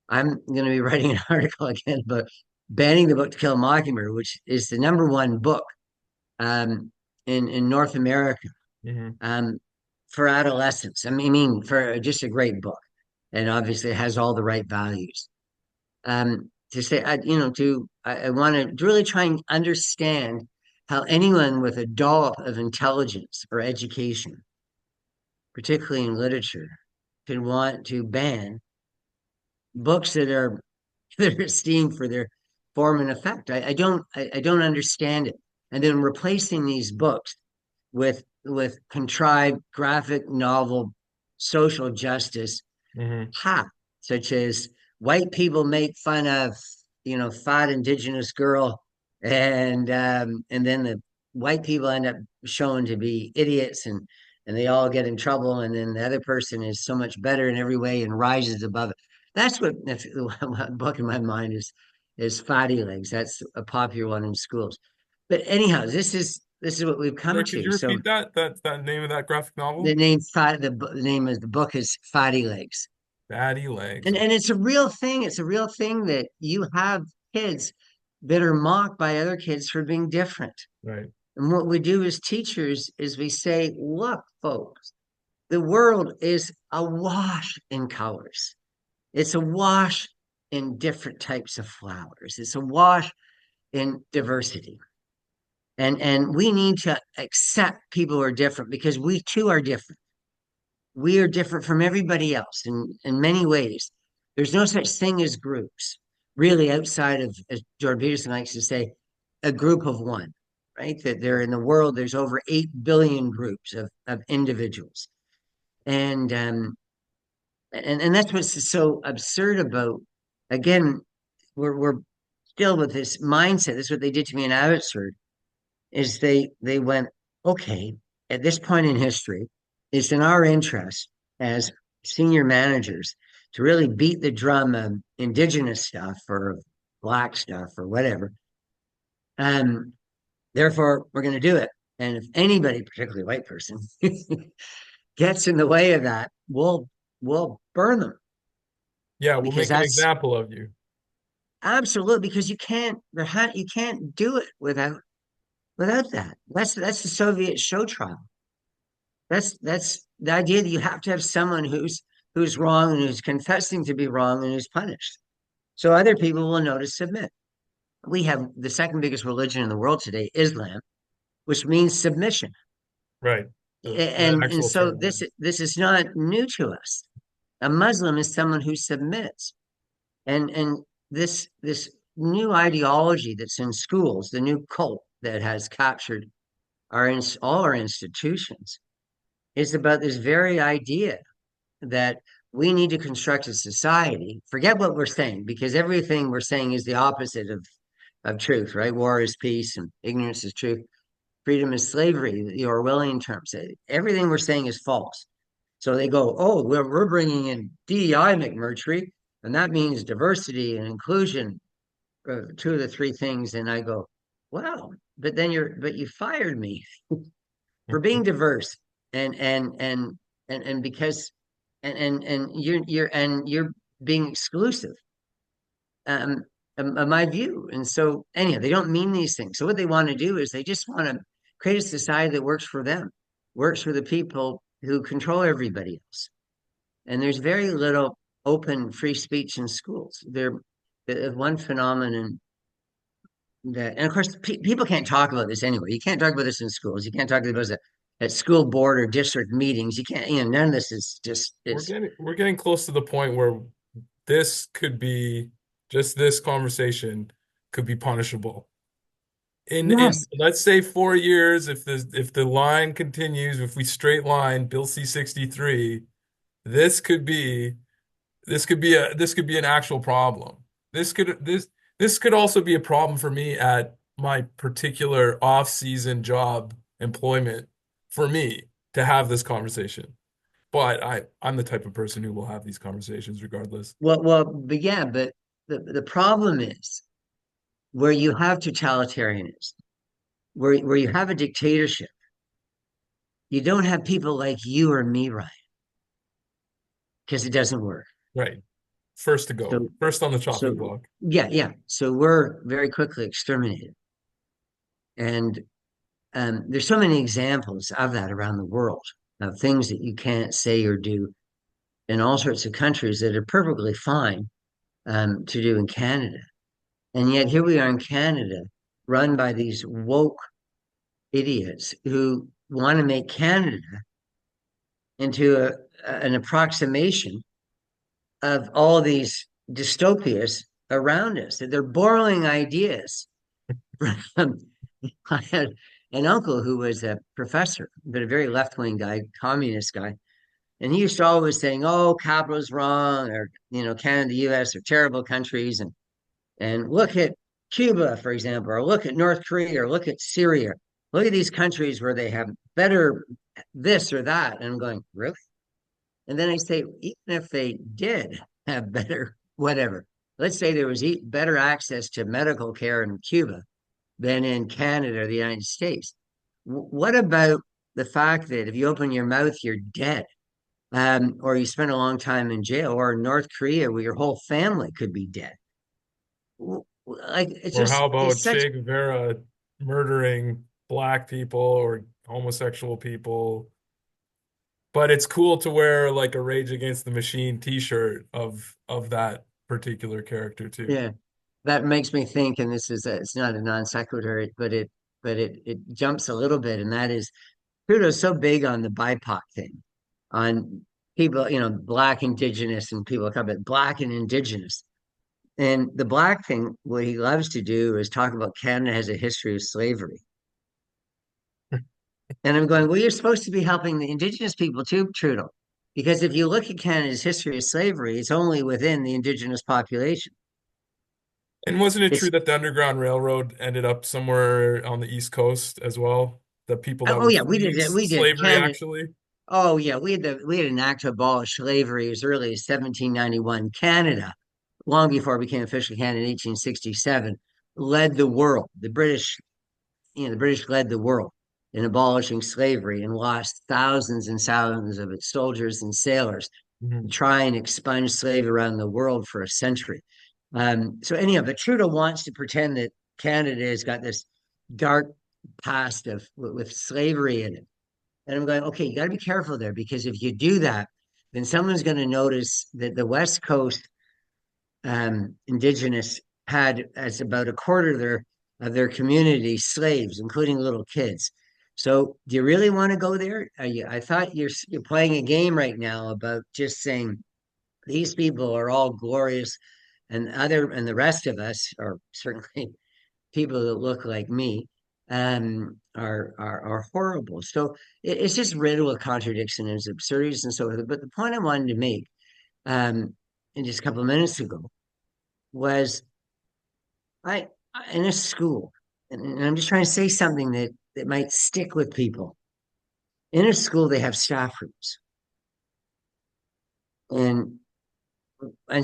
I'm going to be writing an article again about banning the book To Kill a Mockingbird, which is the number one book in North America Mhm. um, for adolescents. I mean, for just a great book, and obviously it has all the right values. To say, I want to really try and understand how anyone with a dollop of intelligence or education, particularly in literature, could want to ban books that are that are esteemed for their form and effect. I don't understand it. And then replacing these books with contrived graphic novel social justice, Mhm. ha, such as white people make fun of fat indigenous girl, and then the white people end up shown to be idiots, and they all get in trouble, and then the other person is so much better in every way and rises above it. That's what what book in my mind is Fatty Legs. That's a popular one in schools. But anyhow, this is what we've come Sorry, could to. you So repeat that name of that graphic the novel? name the name of the book is Fatty Legs. Fatty Legs. And it's a real thing. It's a real thing that you have kids that are mocked by other kids for being different. Right. And what we do as teachers is we say, look, folks, the world is awash in colors. It's awash in different types of flowers. It's awash in diversity. And we need to accept people who are different because we too are different. We are different from everybody else in many ways. There's no such thing as groups, really, outside of, as Jordan Peterson likes to say, a group of one, right? That there in the world, there's over 8 billion groups of individuals. And and that's what's so absurd about, again, we're still with this mindset. This is what they did to me in Abbotsford, is they went, okay, at this point in history, it's in our interest as senior managers to really beat the drum of indigenous stuff or black stuff or whatever. Um, Therefore, we're going to do it. And if anybody, particularly a white person, gets in the way of that, we'll burn them Yeah, we'll because make an that's example of you. absolutely because you can't do it without that. That's the Soviet show trial. That's the idea that you have to have someone who's wrong and who's confessing to be wrong and who's punished. So other people will know to submit. We have the second biggest religion in the world today, Islam, which means submission. Right. The And actual so term. Yeah. this is not new to us. A Muslim is someone who submits. And this new ideology that's in schools, the new cult that has captured all our institutions, is about this very idea that we need to construct a society. Forget what we're saying, because everything we're saying is the opposite of truth, right? War is peace and ignorance is truth. Freedom is slavery, the Orwellian terms. Everything we're saying is false. So they go, oh, we're bringing in DEI, McMurtry, and that means diversity and inclusion, two of the three things. And I go, wow, but you fired me for being diverse and because and you're being exclusive um of my view. And so anyhow, they don't mean these things. So what they want to do is they just want to create a society that works for them, works for the people who control everybody else. And there's very little open free speech in schools. There's one phenomenon that, and of course, people can't talk about this anyway. You can't talk about this in schools. You can't talk about this at school board or district meetings. You can't, none of this is just, it's, We're getting close to the point where this could be just this conversation could be punishable. In yes. let's say 4 years, if the line continues, if we straight line Bill C-63, this could be this could be an actual problem. This could also be a problem for me at my particular off-season job employment for me to have this conversation. But I'm the type of person who will have these conversations regardless. But yeah, but the problem is where you have totalitarianism, where you have a dictatorship, you don't have people like you or me, Ryan, because it doesn't work. Right. First to go. So, First on the so chopping block. yeah, yeah. So we're very quickly exterminated. And there's so many examples of that around the world of things that you can't say or do in all sorts of countries that are perfectly fine to do in Canada. And yet here we are in Canada, run by these woke idiots who want to make Canada into an approximation of all these dystopias around us. That they're borrowing ideas from. I had an uncle who was a professor, but a very left-wing guy, communist guy. And he used to always saying, "Oh, capital's wrong," or Canada, the U.S. are terrible countries, and look at Cuba, for example, or look at North Korea, or look at Syria. Look at these countries where they have better this or that. And I'm going, really? And then I say, even if they did have better whatever, let's say there was better access to medical care in Cuba than in Canada or the United States. What about the fact that if you open your mouth, you're dead, or you spend a long time in jail, or in North Korea, where your whole family could be dead? Like it's Or just how about it's such Che Guevara murdering black people or homosexual people? But it's cool to wear like a Rage Against the Machine t-shirt of that particular character too. yeah. That makes me think, and it's not a non sequitur, but it jumps a little bit, and that is Trudeau's so big on the BIPOC thing, on people, black, indigenous, and people talk about black and indigenous. And the black thing, what he loves to do is talk about Canada has a history of slavery. And I'm going, well, you're supposed to be helping the indigenous people too, Trudeau. Because if you look at Canada's history of slavery, it's only within the indigenous population. And wasn't it true It's that the Underground Railroad ended up somewhere on the East Coast as well? The people that oh were yeah, fleeing we did slavery Canada. actually? Oh yeah, we had an act to abolish slavery as early as 1791. Canada, long before it became official Canada in 1867, led the world. The British led the world in abolishing slavery and lost thousands and thousands of its soldiers and sailors to Mhm. try and expunge slavery around the world for a century. So anyhow, but Trudeau wants to pretend that Canada has got this dark past with slavery in it. And I'm going, okay, you got to be careful there because if you do that, then someone's going to notice that the West Coast indigenous had as about a quarter of their community slaves, including little kids. So, do you really want to go there? I thought you're playing a game right now about just saying these people are all glorious, and the rest of us, or certainly people that look like me, are horrible. So it's just riddled with contradiction and absurdities and so forth. But the point I wanted to make, um, in just a couple of minutes ago, was I in a school, and I'm just trying to say something that might stick with people. In a school, they have staff rooms, and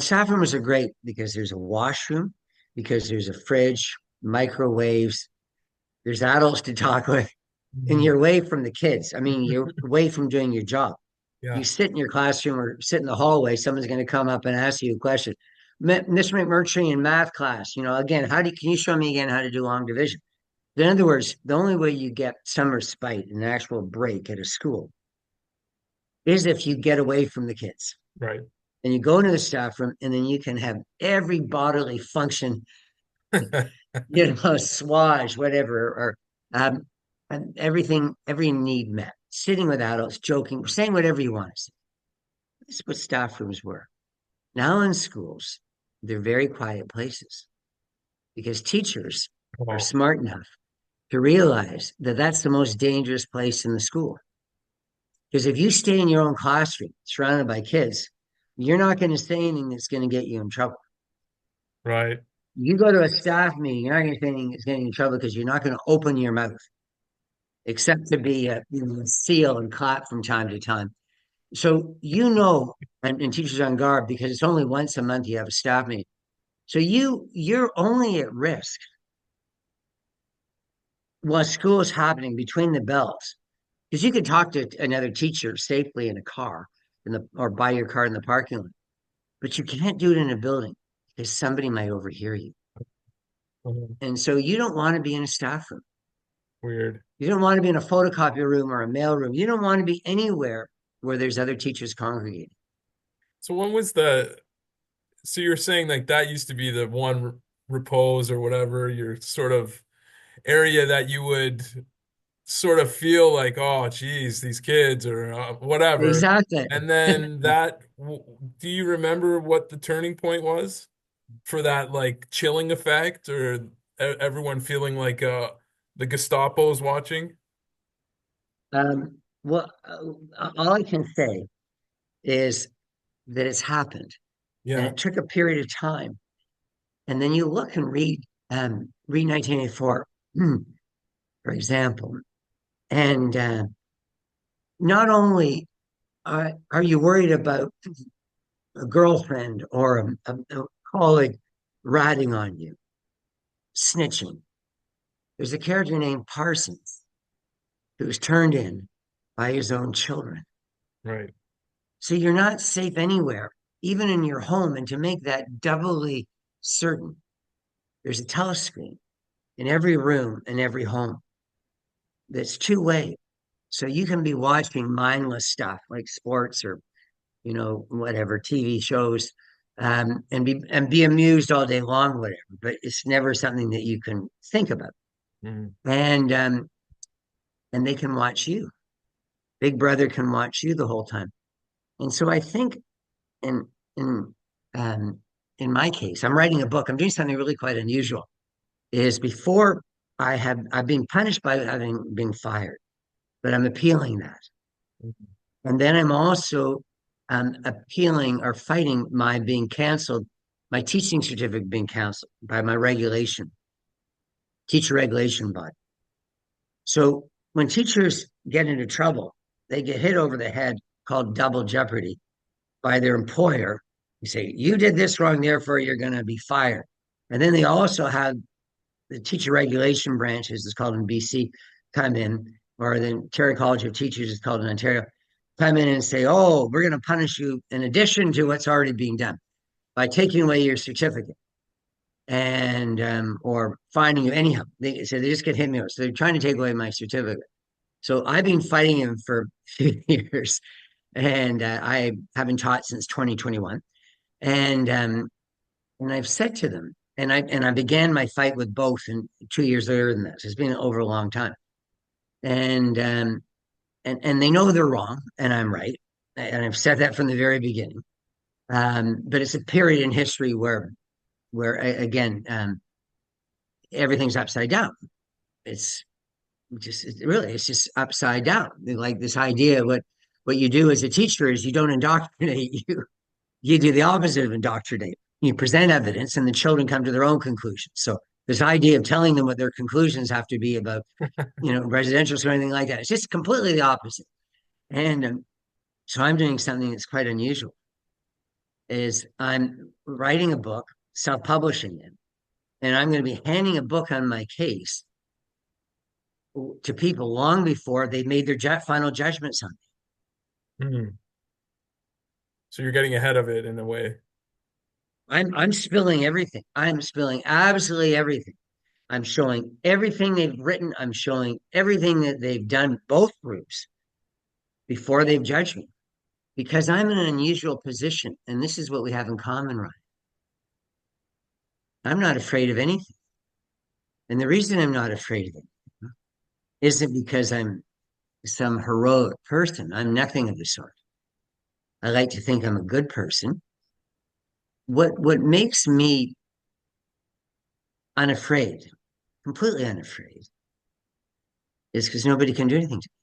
staff rooms are great because there's a washroom, because there's a fridge, microwaves, there's adults to talk with, and Mhm. you're away from the kids. I mean, you're away from doing your job. You Yeah. sit in your classroom or sit in the hallway, someone's going to come up and ask you a question. Mr. McMurtry in math class, again, can you show me again how to do long division? In other words, the only way you get some respite, an actual break at a school, is if you get away from the kids Right. and you go into the staff room and then you can have every bodily function, swage, whatever, or and everything, every need met, sitting with adults, joking, saying whatever you want to say. This is what staff rooms were. Now in schools, they're very quiet places because teachers are Oh, smart enough to realize that that's the most dangerous place in the school. Because if you stay in your own classroom surrounded by kids, you're not going to say anything that's going to get you in trouble. right. You go to a staff meeting, you're not going to say anything that's getting you in trouble because you're not going to open your mouth except to be seal and clap from time to time. So and teachers on guard because it's only once a month you have a staff meeting. So you're only at risk while school is happening between the bells because you could talk to another teacher safely in a car or buy your car in the parking lot, but you can't do it in a building because somebody might overhear you. Mhm. And so you don't want to be in a staff room. Weird. You don't want to be in a photocopy room or a mail room. You don't want to be anywhere where there's other teachers congregating. So when was so you're saying like that used to be the one repose or whatever, your sort of area that you would sort of feel like, oh, geez, these kids or whatever. Exactly. And then do you remember what the turning point was for that like chilling effect or everyone feeling like the Gestapo's watching? Well, all I can say is that it's happened and Yeah. it took a period of time. And then you look and read 1984, for example, and not only are you worried about a girlfriend or a colleague ratting on you, snitching, there's a character named Parsons. who's turned in by his own children. Right. So you're not safe anywhere, even in your home. And to make that doubly certain, there's a telescreen in every room in every home that's two-way. So you can be watching mindless stuff like sports or, whatever TV shows, and be amused all day long, whatever. But it's never something that you can think about. Mhm. And they can watch you. Big Brother can watch you the whole time. And so I think in in um, in my case, I'm writing a book. I'm doing something really quite unusual. Is before I've been punished by having been fired, but I'm appealing that. Mhm. And then I'm also appealing or fighting my being canceled, my teaching certificate being canceled by my teacher regulation body. So when teachers get into trouble, they get hit over the head called double jeopardy by their employer. You say, you did this wrong, therefore you're going to be fired. And then they also have the teacher regulation branch, as it's called in BC, come in, or the Ontario College of Teachers is called in Ontario, come in and say, oh, we're going to punish you in addition to what's already being done by taking away your certificate and or finding you anyhow. They just get hit me. So they're trying to take away my certificate. So I've been fighting him for a few years, and I haven't taught since 2021. And I've said to them, and I began my fight with both in 2 years later than this. It's been over a long time, and and they know they're wrong, and I'm right, and I've said that from the very beginning. But it's a period in history where again, everything's upside down. It's it's just upside down. Like this idea, what you do as a teacher is you don't indoctrinate, you do the opposite of indoctrinate. You present evidence, and the children come to their own conclusions. So this idea of telling them what their conclusions have to be about, residential or anything like that, it's just completely the opposite. And so I'm doing something that's quite unusual. Is I'm writing a book, self-publishing it, and I'm going to be handing a book on my case to people long before they made their final judgments on me. Mhm. So you're getting ahead of it in a way. I'm spilling everything. I'm spilling absolutely everything. I'm showing everything they've written. I'm showing everything that they've done, both groups, before they've judged me. Because I'm in an unusual position, and this is what we have in common, Ryan. I'm not afraid of anything. And the reason I'm not afraid of it isn't because I'm some heroic person. I'm nothing of the sort. I like to think I'm a good person. What makes me unafraid, completely unafraid, is because nobody can do anything to me.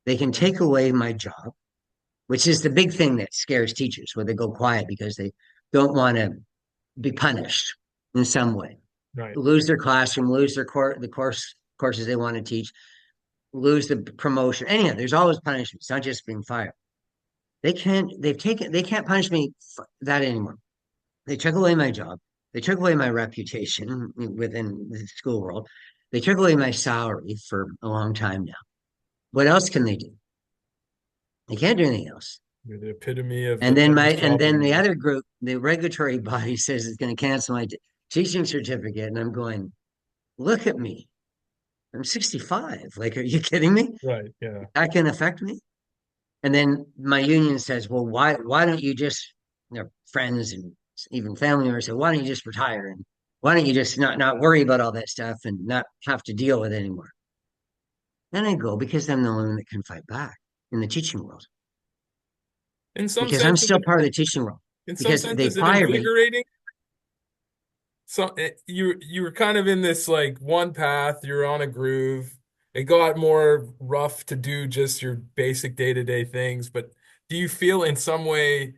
They can take away my job, which is the big thing that scares teachers, where they go quiet because they don't want to be punished in some way, Right. lose their classroom, lose the courses they want to teach, lose the promotion. Anyhow, there's always punishment. It's not just being fired. They can't punish me for that anymore. They took away my job. They took away my reputation within the school world. They took away my salary for a long time now. What else can they do? They can't do anything else. You're the epitome of the And then dumbest job in the the world. other group, the regulatory body says it's going to cancel my teaching certificate. And I'm going, look at me. I'm 65. Like, are you kidding me? Right. Yeah. That can affect me. And then my union says, well, why don't you just, friends and even family members say, why don't you just retire? And why don't you just not worry about all that stuff and not have to deal with it anymore? Then I go, because I'm the only one that can fight back in the teaching world, In some because I'm sense, still part of the teaching world, because they is it fired me. invigorating? So you were kind of in this like one path, you're on a groove. It got more rough to do just your basic day-to-day things, but do you feel in some way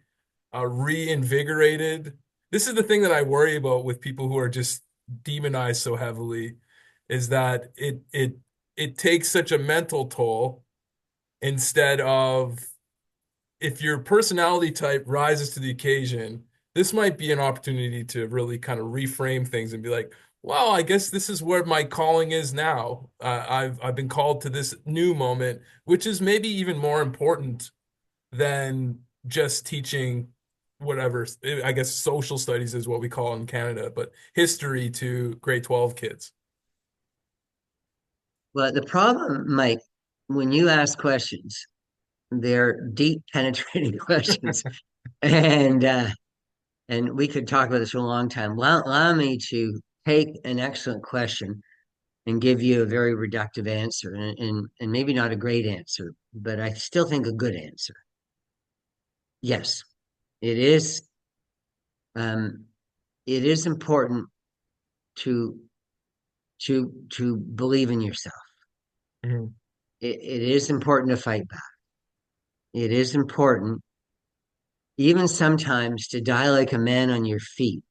reinvigorated? This is the thing that I worry about with people who are just demonized so heavily, is that it takes such a mental toll instead of if your personality type rises to the occasion, this might be an opportunity to really kind of reframe things and be like, Well, I guess this is where my calling is now. I've been called to this new moment, which is maybe even more important than just teaching whatever. I guess social studies is what we call it in Canada, but history to grade 12 kids. Well, the problem, Mike, when you ask questions, they're deep, penetrating questions, and we could talk about this for a long time. Allow me to take an excellent question and give you a very reductive answer, and maybe not a great answer, but I still think a good answer. Yes, it is. Um, it is important to to believe in yourself. Mhm. It is important to fight back. It is important, even sometimes, to die like a man on your feet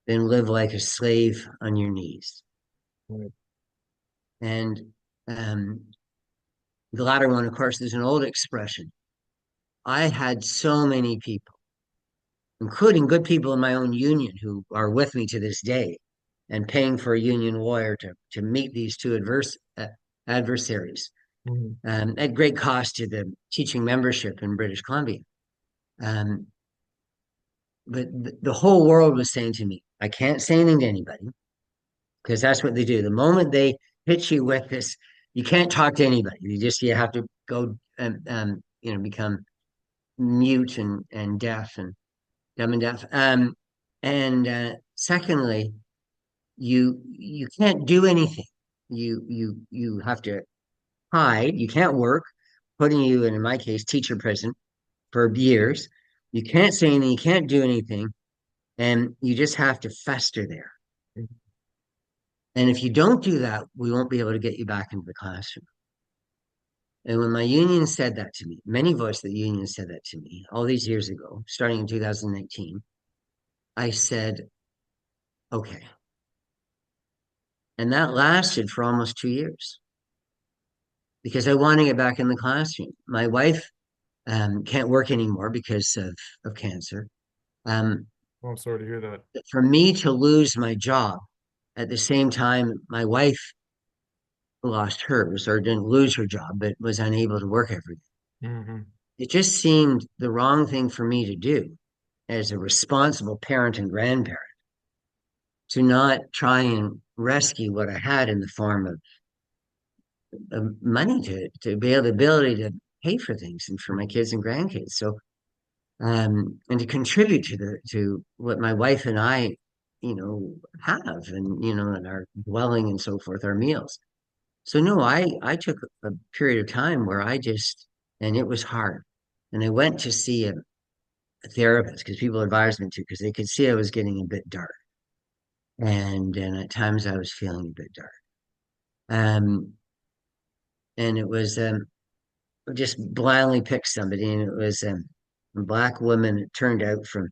than live like a slave on your knees. Right. And um, the latter one, of course, is an old expression. I had so many people, including good people in my own union, who are with me to this day and paying for a union lawyer to meet these two adversaries Mhm. at great cost to the teaching membership in British Columbia. Um, but the whole world was saying to me, I can't say anything to anybody because that's what they do. The moment they hit you with this, you can't talk to anybody. You have to go and become mute and deaf and dumb and deaf. And secondly, you can't do anything. You have to hide. You can't work, putting you in my case, teacher prison for years. You can't say anything. You can't do anything, and you just have to fester there. And if you don't do that, we won't be able to get you back into the classroom. And when my union said that to me, many voices of the union said that to me all these years ago, starting in 2019, I said, okay. And that lasted for almost 2 years because I want to get back in the classroom. My wife can't work anymore because of cancer. Um, Oh, I'm sorry to hear that. for me to lose my job at the same time my wife lost hers or didn't lose her job, but was unable to work every day. Hmm. It just seemed the wrong thing for me to do as a responsible parent and grandparent to not try and rescue what I had in the form of money to be able the ability to pay for things and for my kids and grandkids. So and to contribute to what my wife and I, have and our dwelling and so forth, our meals. So no, I took a period of time where I just and it was hard. And I went to see a therapist because people advised me to because they could see I was getting a bit dark. And at times I was feeling a bit dark. Um and it was just blindly picked somebody and it was a black woman it turned out from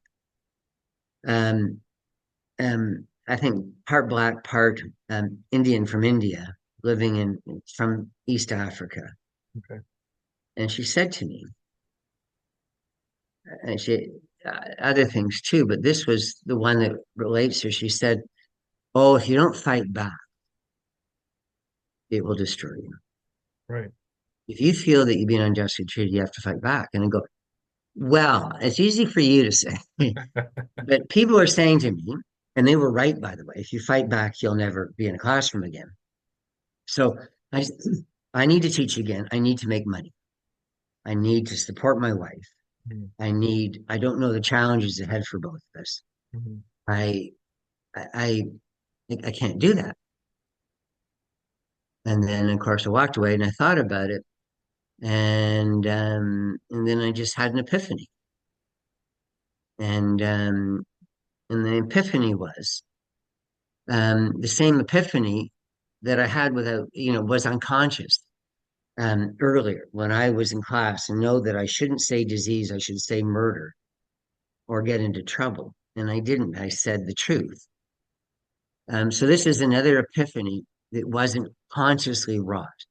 um I think part black, part Indian from India, living in from East Africa. Okay. And she said to me, and she other things too, but this was the one that relates to. She said, "Oh, if you don't fight back, it will destroy you. Right. If you feel that you're being unjustly treated, you have to fight back." And I go, "Well, it's easy for you to say, but people are saying to me, and they were right, by the way. If you fight back, you'll never be in a classroom again." So I, I need to teach again. I need to make money. I need to support my wife. Mhm. I don't know the challenges ahead for both of us. Mhm. I, I, I can't do that. And then, of course, I walked away and I thought about it. And then I just had an epiphany. And, um, and the epiphany was, the same epiphany that I had was unconscious, earlier when I was in class and know that I shouldn't say disease, I should say murder or get into trouble. And I didn't. I said the truth. So this is another epiphany that wasn't consciously wrought.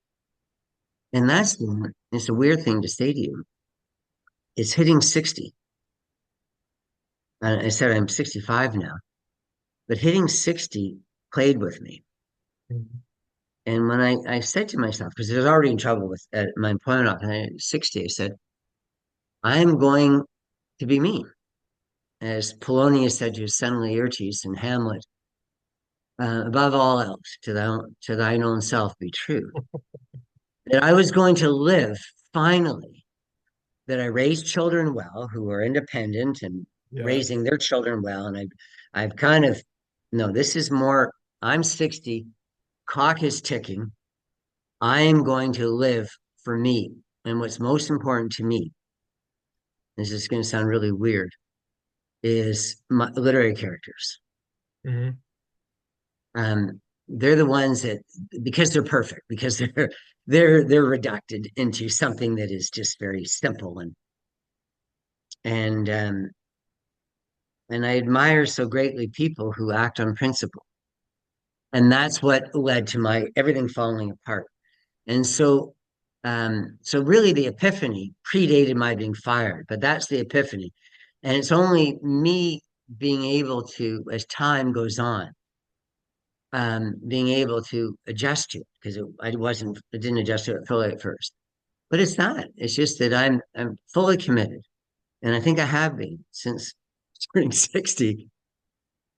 And it's a weird thing to say to you. It's hitting 60. I said I'm 65 now, but hitting 60 played with me. Mhm. And when I said to myself, because I was already in trouble with at my employment office at 60, I said, I am going to be me. As Polonius said to his son Laertes in Hamlet, above all else, to thine own self be true. That I was going to live finally, that I raised children well who are independent and raising Yes. their children well. And I've kind of, no, this is more, I'm 60, clock is ticking. I am going to live for me. And what's most important to me, this is going to sound really weird, is my literary characters. Hmm. They're the ones that, because they're perfect, because they're reducted into something that is just very simple and um, and I admire so greatly people who act on principle. And that's what led to my everything falling apart. And so really the epiphany predated my being fired, but that's the epiphany. And it's only me being able to, as time goes on, being able to adjust to it because I didn't adjust to it fully at first. But it's not. It's just that I'm fully committed, and I think I have been since turning 60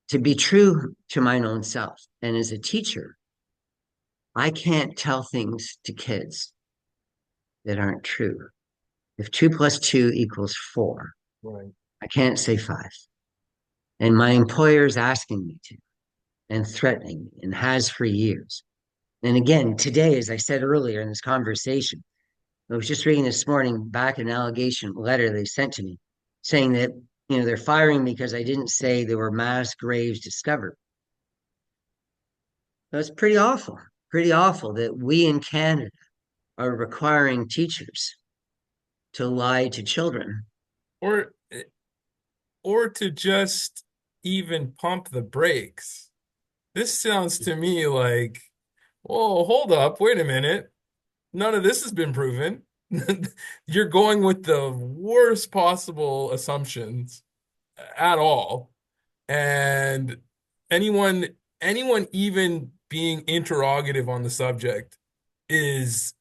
to be true to my own self. And as a teacher, I can't tell things to kids that aren't true. If two plus two equals four, Right. I can't say five. And my employer is asking me to and threatening me and has for years. And again, today, as I said earlier in this conversation, I was just reading this morning back an allegation letter they sent to me saying that, they're firing me because I didn't say there were mass graves discovered. That's pretty awful that we in Canada are requiring teachers to lie to children. Or or to just even pump the brakes. This sounds to me like, oh, hold up, wait a minute. None of this has been proven. You're going with the worst possible assumptions at all. And anyone anyone even being interrogative on the subject is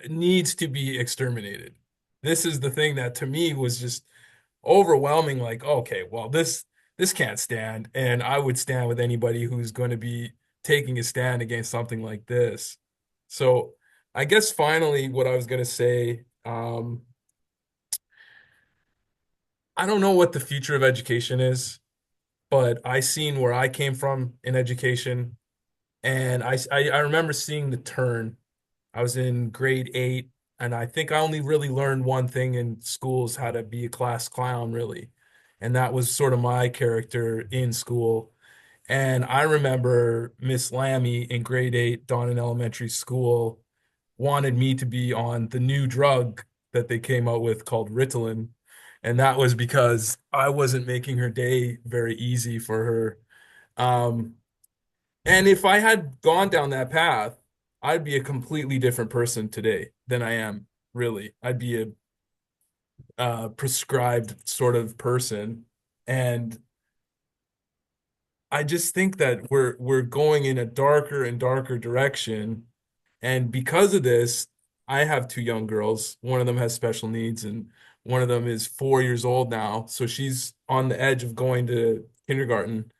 needs to be exterminated. This is the thing that to me was just overwhelming, like, okay, well, this can't stand, and I would stand with anybody who's going to be taking a stand against something like this. So I guess finally what I was going to say, I don't know what the future of education is, but I seen where I came from in education, and I remember seeing the turn. I was in grade 8, and I think I only really learned one thing in schools, how to be a class clown, really. And that was sort of my character in school. And I remember Miss Lammy in grade 8, Donnan Elementary School, wanted me to be on the new drug that they came out with called Ritalin. And that was because I wasn't making her day very easy for her. Um, and if I had gone down that path, I'd be a completely different person today than I am, really. I'd be a prescribed sort of person. And I just think that we're going in a darker and darker direction. And because of this, I have two young girls. One of them has special needs, and one of them is 4 years old now. So she's on the edge of going to kindergarten.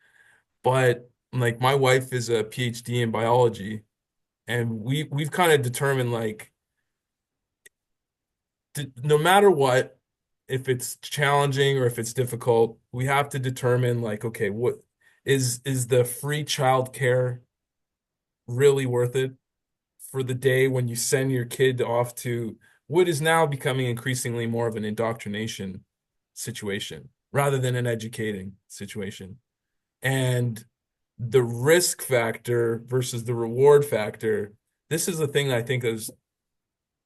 But like my wife is a PhD in biology, and we've kind of determined like no matter what, if it's challenging or if it's difficult, we have to determine like, okay, what is the free childcare really worth it for the day when you send your kid off to what is now becoming increasingly more of an indoctrination situation rather than an educating situation? And the risk factor versus the reward factor, this is the thing I think is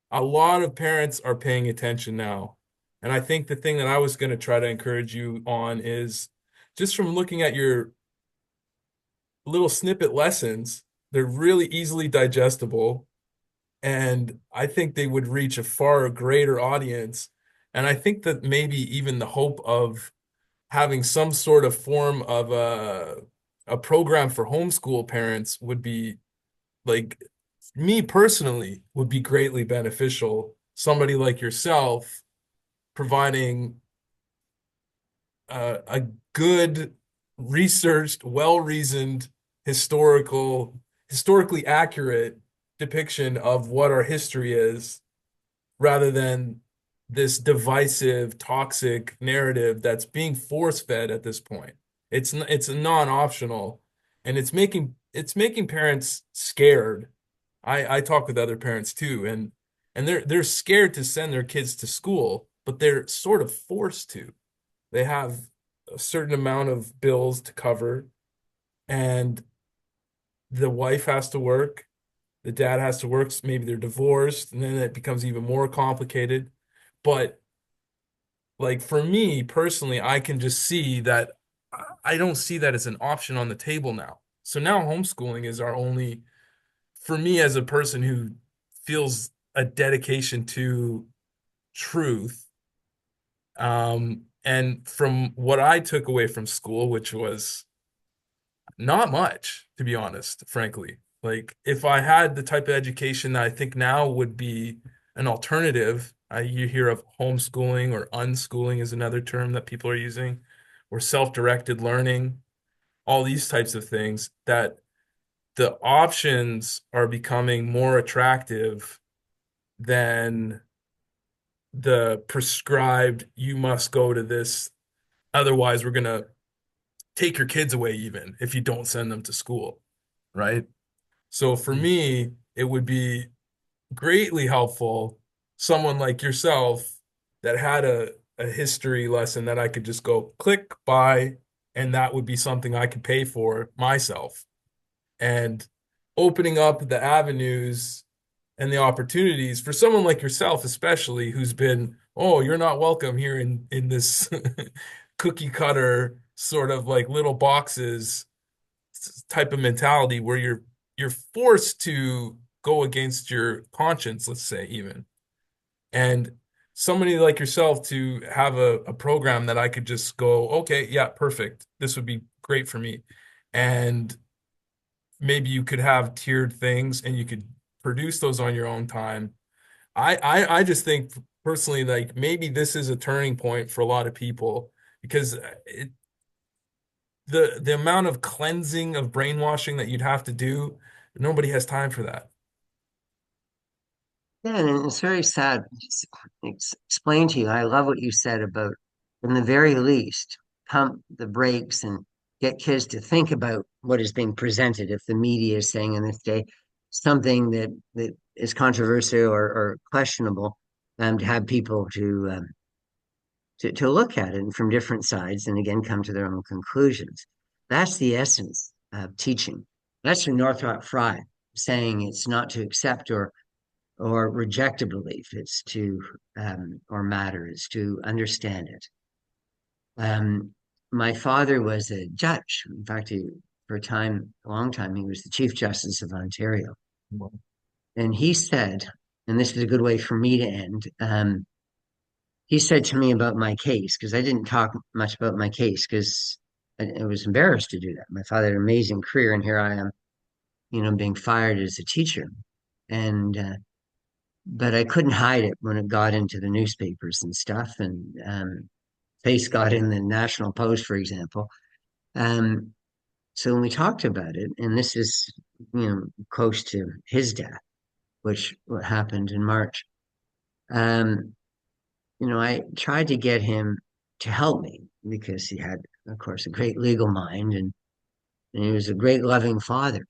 a lot of parents are paying attention now. And I think the thing that I was going to try to encourage you on is just from looking at your little snippet lessons, they're really easily digestible. And I think they would reach a far greater audience. And I think that maybe even the hope of having some sort of form of a program for homeschool parents would be like me personally would be greatly beneficial. Somebody like yourself providing a good, researched, well-reasoned, historically accurate depiction of what our history is, rather than this divisive, toxic narrative that's being force-fed at this point. It's non-optional, and it's making parents scared. I talk with other parents too, and they're scared to send their kids to school, but they're sort of forced to. They have a certain amount of bills to cover, and the wife has to work, the dad has to work, maybe they're divorced, and then it becomes even more complicated. But like for me personally, I can just see that I don't see that as an option on the table now. So now homeschooling is our only, for me as a person who feels a dedication to truth. And from what I took away from school, which was not much, to be honest, frankly. Like, if I had the type of education that I think now would be an alternative, you hear of homeschooling or unschooling is another term that people are using, or self-directed learning, all these types of things, that the options are becoming more attractive than the prescribed, you must go to this, otherwise we're going to take your kids away even if you don't send them to school, right? So for me, it would be greatly helpful, someone like yourself that had a history lesson that I could just go click buy, and that would be something I could pay for myself. And opening up the avenues and the opportunities for someone like yourself, especially who's been, oh, you're not welcome here in this cookie cutter sort of like little boxes type of mentality where you're forced to go against your conscience, let's say even. And somebody like yourself to have a program that I could just go, okay, yeah, perfect. This would be great for me. And maybe you could have tiered things and you could produce those on your own time. I just think personally, like maybe this is a turning point for a lot of people because the amount of cleansing of brainwashing that you'd have to do, nobody has time for that. Yeah, and it's very sad. Explain to you. I love what you said about, from the very least, pump the brakes and get kids to think about what is being presented. If the media is saying in this day something that is controversial or questionable, to have people to look at it and from different sides and again come to their own conclusions. That's the essence of teaching. That's from Northrop Frye saying it's not to accept or reject a belief. It's to or matter is to understand it. My father was a judge. In fact, for a long time, he was the Chief Justice of Ontario. And he said, and this is a good way for me to end. He said to me about my case because I didn't talk much about my case because I was embarrassed to do that. My father had an amazing career, and here I am, being fired as a teacher. And but I couldn't hide it when it got into the newspapers and stuff. And face got in the National Post, for example. Um, so when we talked about it, and this is, close to his death, which what happened in March, um, I tried to get him to help me because he had, of course, a great legal mind and he was a great loving father.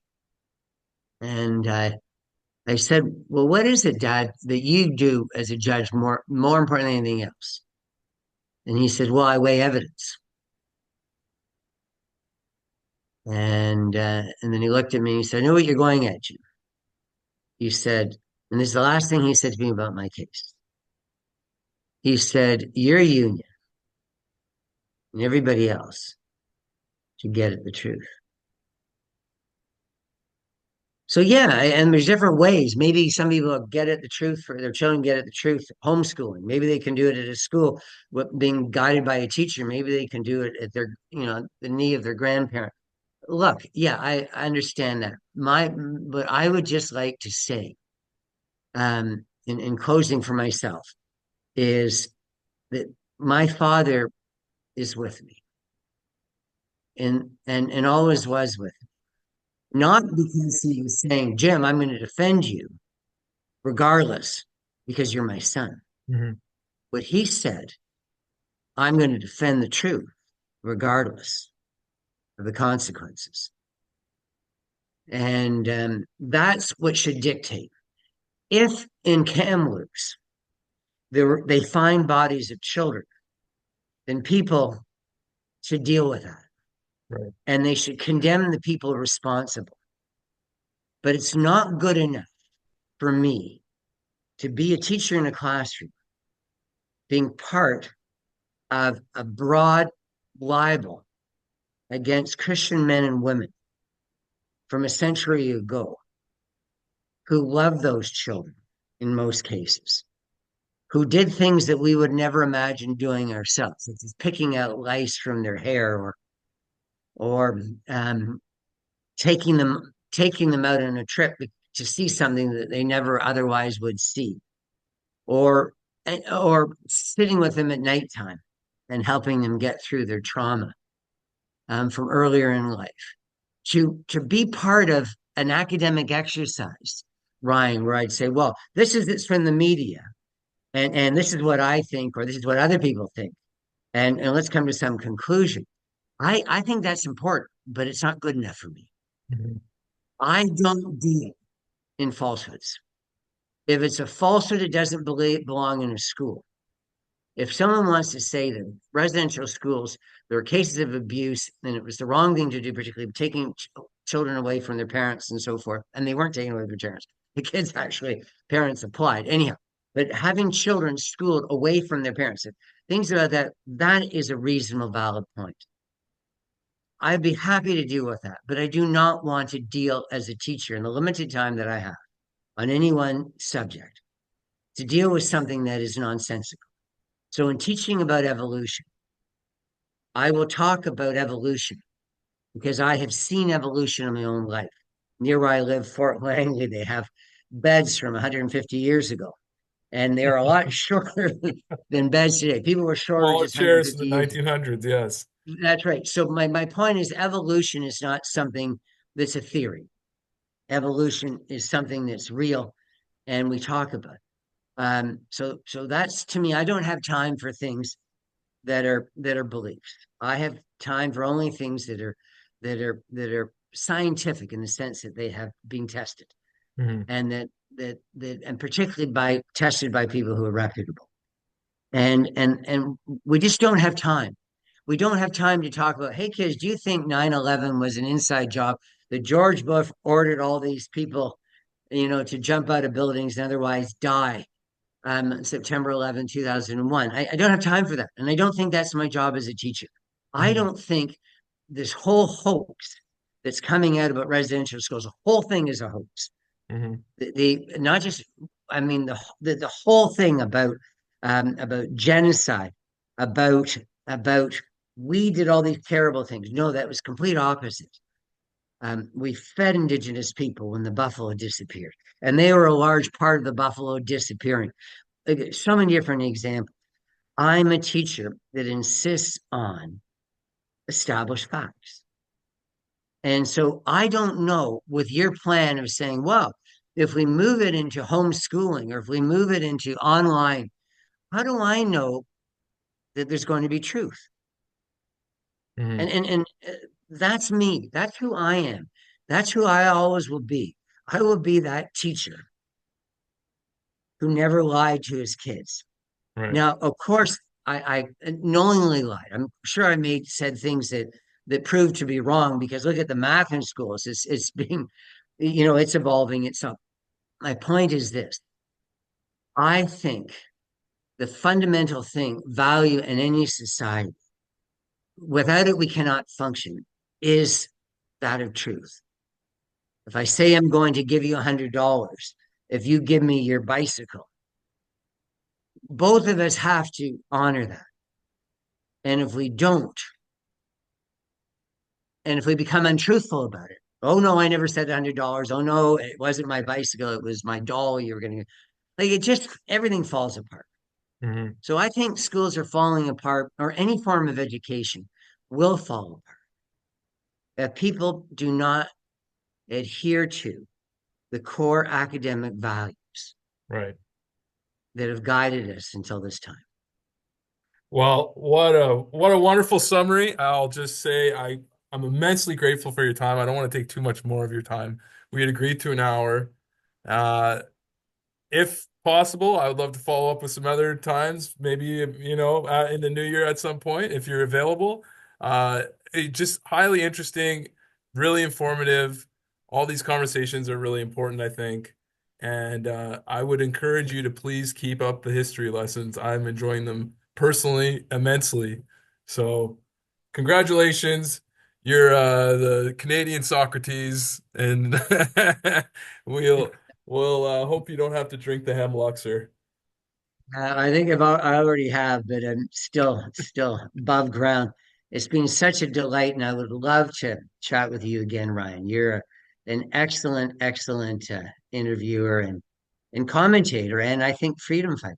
And I said, "Well, what is it, Dad, that you do as a judge more important than anything else?" And he said, "Well, I weigh evidence." And then he looked at me and he said, "I know what you're going at, Jim." He said, and this is the last thing he said to me about my case. He said, "Your union and everybody else should get at the truth." So yeah, and there's different ways. Maybe some people get at the truth for their children, get at the truth homeschooling. Maybe they can do it at a school, being guided by a teacher. Maybe they can do it at the knee of their grandparent. look, yeah, I understand that. But I would just like to say, in closing for myself, is that my father is with me and always was with me. Not because he was saying, Jim, I'm going to defend you regardless, because you're my son. Hmm. What he said, I'm going to defend the truth regardless of the consequences. And that's what should dictate. If in Kamloops they find bodies of children, then people should deal with that Right. and they should condemn the people responsible. But it's not good enough for me to be a teacher in a classroom, being part of a broad libel against Christian men and women from a century ago who loved those children in most cases, who did things that we would never imagine doing ourselves, such as picking out lice from their hair or taking them out on a trip to see something that they never otherwise would see, or or sitting with them at nighttime and helping them get through their trauma from earlier in life. To be part of an academic exercise, Ryan, where I'd say, well, this is it's from the media, and this is what I think, or this is what other people think, and let's come to some conclusion. I think that's important, but it's not good enough for me. Hmm. I don't deal in falsehoods. If it's a falsehood, it doesn't belong in a school. If someone wants to say that residential schools, there are cases of abuse and it was the wrong thing to do, particularly taking children away from their parents and so forth, and they weren't taken away from their parents. The kids actually, parents applied. Anyhow, but having children schooled away from their parents, things about that, that is a reasonable, valid point. I'd be happy to deal with that, but I do not want to deal as a teacher in the limited time that I have on any one subject to deal with something that is nonsensical. So, in teaching about evolution, I will talk about evolution because I have seen evolution in my own life. Near where I live, Fort Langley, they have beds from 150 years ago, and they're a lot shorter than beds today. People were shorter Smaller just chairs in 150 the years ago. 1900s, yes. That's right. So, my point is evolution is not something that's a theory. Evolution is something that's real, and we talk about it. So that's to me, I don't have time for things that are beliefs. I have time for only things that are scientific in the sense that they have been tested Hmm. and that and particularly by tested by people who are reputable. And we just don't have time. We don't have time to talk about, hey kids, do you think 9/11 was an inside job that George Bush ordered all these people, to jump out of buildings and otherwise die September 11, 2001. I don't have time for that. And I don't think that's my job as a teacher. I Hmm. don't think this whole hoax that's coming out about residential schools, the whole thing is a hoax. Hmm. The not just, I mean, the whole thing about genocide, about about we did all these terrible things. No, that was complete opposite. We fed indigenous people when the buffalo disappeared, and they were a large part of the buffalo disappearing. Like, so many different examples. I'm a teacher that insists on established facts. And so I don't know with your plan of saying, well, if we move it into homeschooling or if we move it into online, how do I know that there's going to be truth? Hmm. And that's me. That's who I am. That's who I always will be. I will be that teacher who never lied to his kids. Right. Now, of course, I knowingly lied. I'm sure I made said things that proved to be wrong because look at the math in schools. It's being, it's evolving itself. My point is this. I think the fundamental thing, value in any society, without it we cannot function, is that of truth. If I say I'm going to give you $100, if you give me your bicycle, both of us have to honor that. And if we don't, and if we become untruthful about it, oh no, I never said $100. Oh no, it wasn't my bicycle, it was my doll you were going to, like, it just, everything falls apart. Hmm. So I think schools are falling apart, or any form of education will fall apart if people do not adhere to the core academic values Right. that have guided us until this time. Well, what a wonderful summary. I'll just say I'm immensely grateful for your time. I don't want to take too much more of your time. We had agreed to an hour. Uh, if possible, I would love to follow up with some other times, maybe in the new year at some point if you're available. Just highly interesting, really informative. All these conversations are really important, I think. And I would encourage you to please keep up the history lessons. I'm enjoying them personally immensely. So, congratulations. You're the Canadian Socrates, and we'll hope you don't have to drink the hemlock, sir. I think I already have, but I'm still above ground. It's been such a delight, and I would love to chat with you again, Ryan. You're an excellent interviewer and commentator, and I think freedom fighter.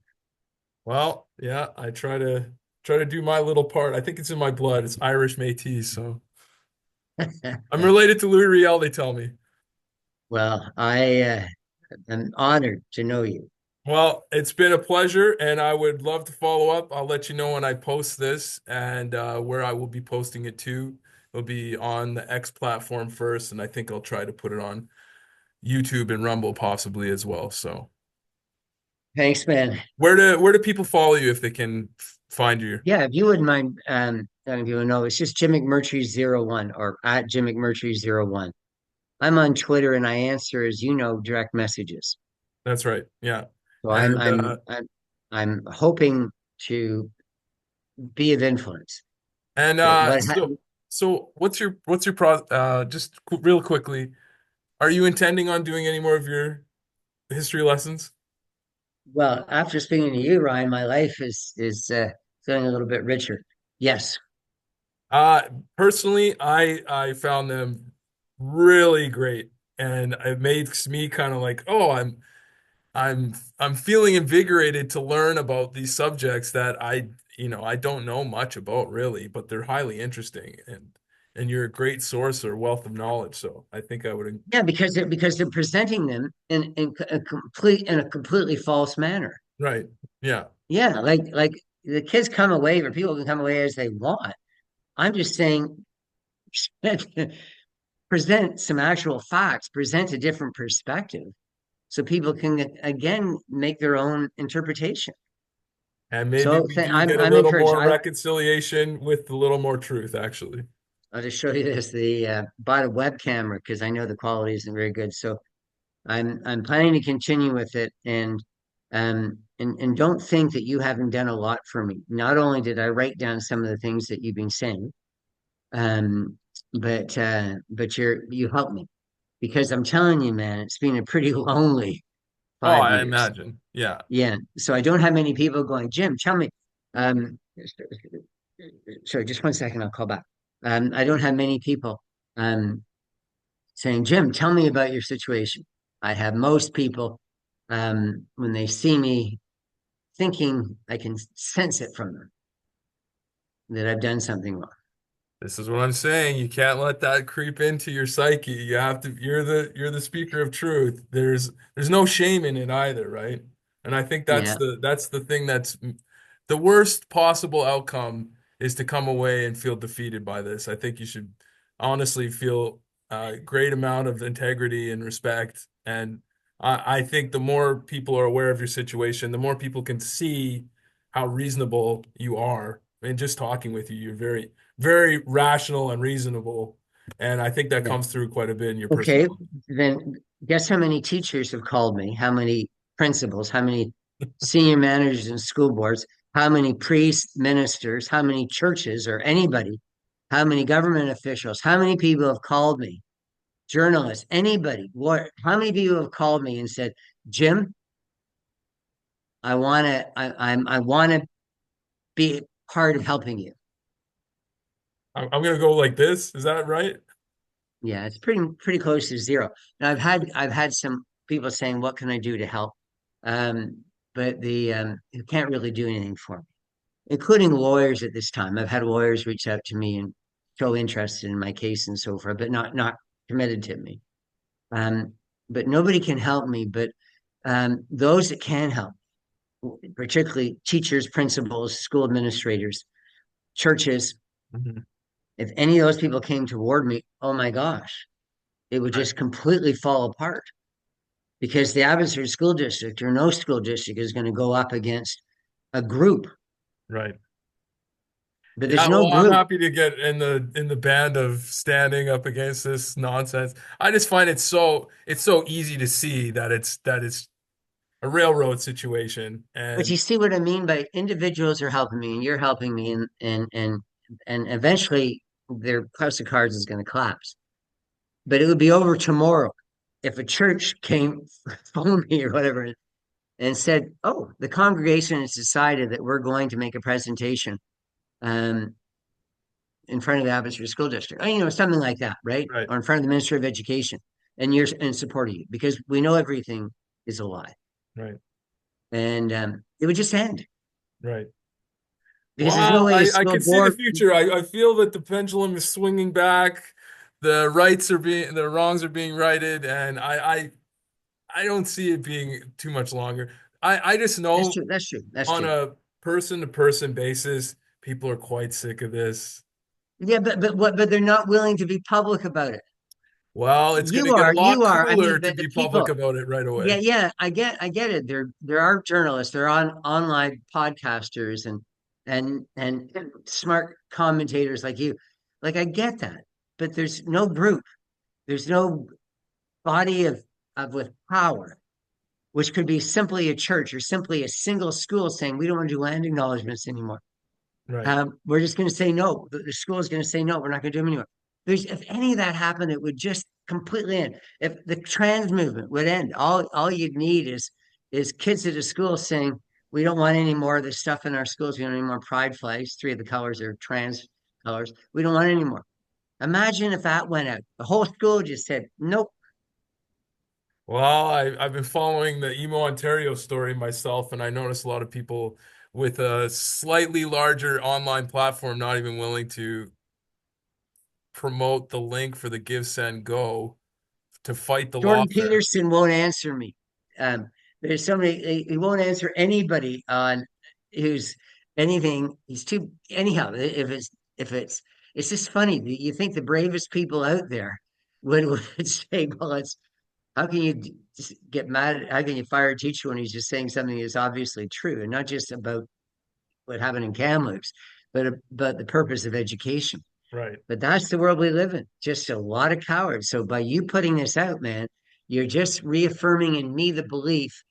Well, yeah, I try to do my little part. I think it's in my blood. It's Irish Métis, so I'm related to Louis Riel, they tell me. Well, I am honored to know you. Well, it's been a pleasure, and I would love to follow up. I'll let you know when I post this and where I will be posting it to. It'll be on the X platform first, and I think I'll try to put it on YouTube and Rumble possibly as well. So, Thanks, man. where do people follow you if they can find you? Yeah, if you wouldn't mind, I don't know if you would know, it's just Jim McMurtry 01 or at Jim McMurtry 01. I'm on Twitter and I answer, as you know, direct messages. That's right. Yeah. So And I'm hoping to be of influence. and But so what's your just real quickly, are you intending on doing any more of your history lessons? well, after speaking to you, Ryan, my life is feeling a little bit richer. Yes. Uh Personally, I found them really great, and it makes me kind of like, oh, I'm feeling invigorated to learn about these subjects that I don't know much about really, but they're highly interesting, and you're a great source or wealth of knowledge. So I think I would. Yeah, because they're presenting them in a completely false manner. Right. Yeah. Yeah, like the kids come away, or people can come away as they want. I'm just saying, present some actual facts, present a different perspective, so people can again make their own interpretation. And maybe So we do get a I'm little encouraged. more reconciliation with a little more truth, actually. I'll just show you this. The bought a web camera because I know the quality isn't very good. So I'm planning to continue with it, and don't think that you haven't done a lot for me. Not only did I write down some of the things that you've been saying, um, but you helped me, because I'm telling you, man, it's been a pretty lonely Oh, five I years. imagine. Yeah. Yeah. So I don't have many people going, Jim, tell me. Sorry, just 1 second, I'll call back. I don't have many people um saying, Jim, tell me about your situation. I have most people, when they see me, thinking I can sense it from them that I've done something wrong. This is what I'm saying. You can't let that creep into your psyche. You have to, you're the speaker of truth. There's no shame in it either, right? And I think that's Yeah. the thing that's the worst possible outcome is to come away and feel defeated by this. I think you should honestly feel a great amount of integrity and respect. And I think the more people are aware of your situation, the more people can see how reasonable you are. And just talking with you, you're very very rational and reasonable. And I think that Yeah. comes through quite a bit in your Okay. personality. Then guess how many teachers have called me? How many principals? How many senior managers in school boards? How many priests, ministers? How many churches or anybody? How many government officials? How many people have called me? Journalists, anybody? What? How many people have called me and said, Jim, I want to be part of helping you. I'm gonna go like this. Is that right? Yeah, it's pretty close to zero. Now I've had some people saying, "What can I do to help?" But the it can't really do anything for me, including lawyers at this time. I've had lawyers reach out to me and show interest in my case and so forth, but not committed to me. Um, but nobody can help me. But those that can help, particularly teachers, principals, school administrators, churches, Mhm. if any of those people came toward me, oh my gosh, it would Right, just completely fall apart because the Abbotsford School District or no school district is going to go up against a group, right. but there's Yeah, no well, I'm group. happy to get in the band of standing up against this nonsense. I just find it's so easy to see that it's a railroad situation, But and you see what I mean by individuals are helping me and you're helping me, and eventually their house of cards is going to collapse. But it would be over tomorrow if a church came, phoned me or whatever, and said, "Oh, the congregation has decided that we're going to make a presentation um, in front of the Abbotsford School District," or, something like that, right? right, Or in front of the Minister of Education, and you're in support of you because we know everything is a lie, right, and it would just end right. because there's no Well, way a I school can see the board. future. I feel that the pendulum is swinging back. The wrongs are being righted, and I don't see it being too much longer. I just That's know true. That's true. That's on true. a person to person basis, people are quite sick of this. Yeah, but they're not willing to be public about it. Well, it's going to You get a are, lot you are. I cooler mean, to the be public people. about it right Yeah, away. yeah. I get it. There are journalists. There are online podcasters and smart commentators like you. Like I get that, but there's no group. There's no body of with power, which could be simply a church or simply a single school saying we don't want to do land acknowledgements anymore. Right, We're just going to say no. The school is going to say no. We're not going to do them anymore. If any of that happened, it would just completely end. If the trans movement would end, all you'd need is kids at a school saying we don't want any more of this stuff in our schools. We don't want any more pride flags. Three of the colors are trans colors. We don't want it anymore. Imagine if that went out. The whole school just said nope. well, I've been following the Emo Ontario story myself, and I noticed a lot of people with a slightly larger online platform not even willing to promote the link for the Give, Send, Go to fight the Jordan lawfare. Peterson won't answer me. Um, there's somebody he won't answer anybody on who's anything. He's too anyhow. If it's just funny. You think the bravest people out there would say, "Well, it's how can you just get mad at how can you fire a teacher when he's just saying something that's obviously true and not just about what happened in Kamloops, but about the purpose of education." Right. But that's the world we live in. Just a lot of cowards. So by you putting this out, man, you're just reaffirming in me the belief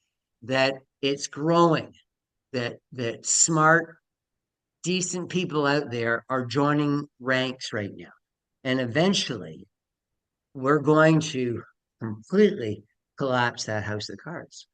that it's growing, that smart, decent people out there are joining ranks right now. And eventually we're going to completely collapse that house of cards.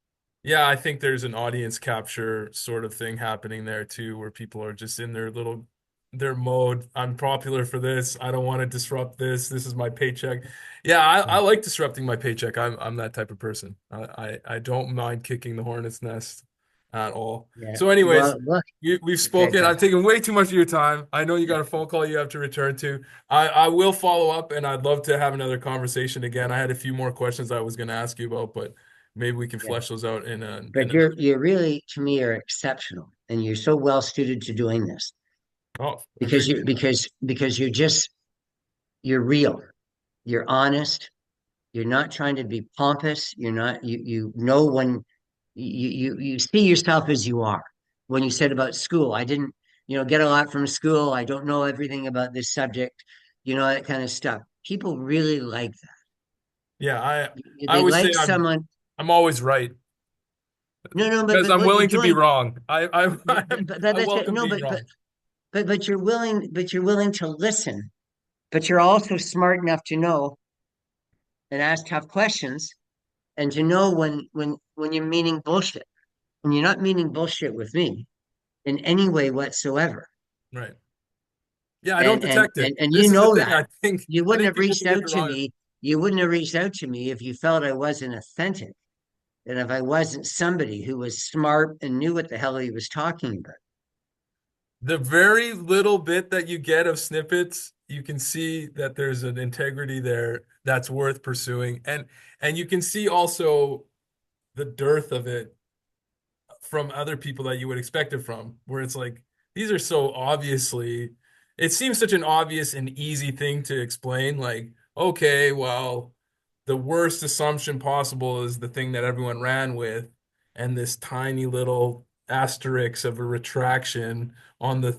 Yeah, I think there's an audience capture sort of thing happening there too, where people are just in their mode. I'm popular for this. I don't want to disrupt this. This is my paycheck. Yeah, I like disrupting my paycheck. I'm that type of person. I don't mind kicking the hornet's nest at all. Yeah. So, anyways, Well, look, we've okay, spoken. go I've ahead. taken way too much of your time. I know you got a phone call you have to return to. I will follow up, and I'd love to have another conversation again. I had a few more questions I was going to ask you about, but maybe we can Yeah. flesh those out in But you're really to me are exceptional and you're so well suited to doing this oh, I because appreciate you that. because you're real, you're honest, you're not trying to be pompous, you're not you know when you see yourself as you are. When you said about school, I didn't, get a lot from school. I don't know everything about this subject, that kind of stuff. People really like Yeah, that. I They always say like someone. I'm always right No, because but I'm what you're willing to be doing, wrong. but I that's it. welcome No, being wrong. but you're willing to listen, but you're also smart enough to know and ask tough questions and to know when you're meaning bullshit. When you're not meaning bullshit with me in any way whatsoever. Right. Yeah, I don't detect it. And you This is the know thing. that. You I wouldn't think have people reached can get out the to wrong. me. You wouldn't have reached out to me if you felt I wasn't authentic and if I wasn't somebody who was smart and knew what the hell he was talking about. The very little bit that you get of snippets, you can see that there's an integrity there that's worth pursuing. And you can see also the dearth of it from other people that you would expect it from, where it's like these are so obviously, it seems such an obvious and easy thing to explain. Like, okay, well, the worst assumption possible is the thing that everyone ran with, and this tiny little asterisk of a retraction on the,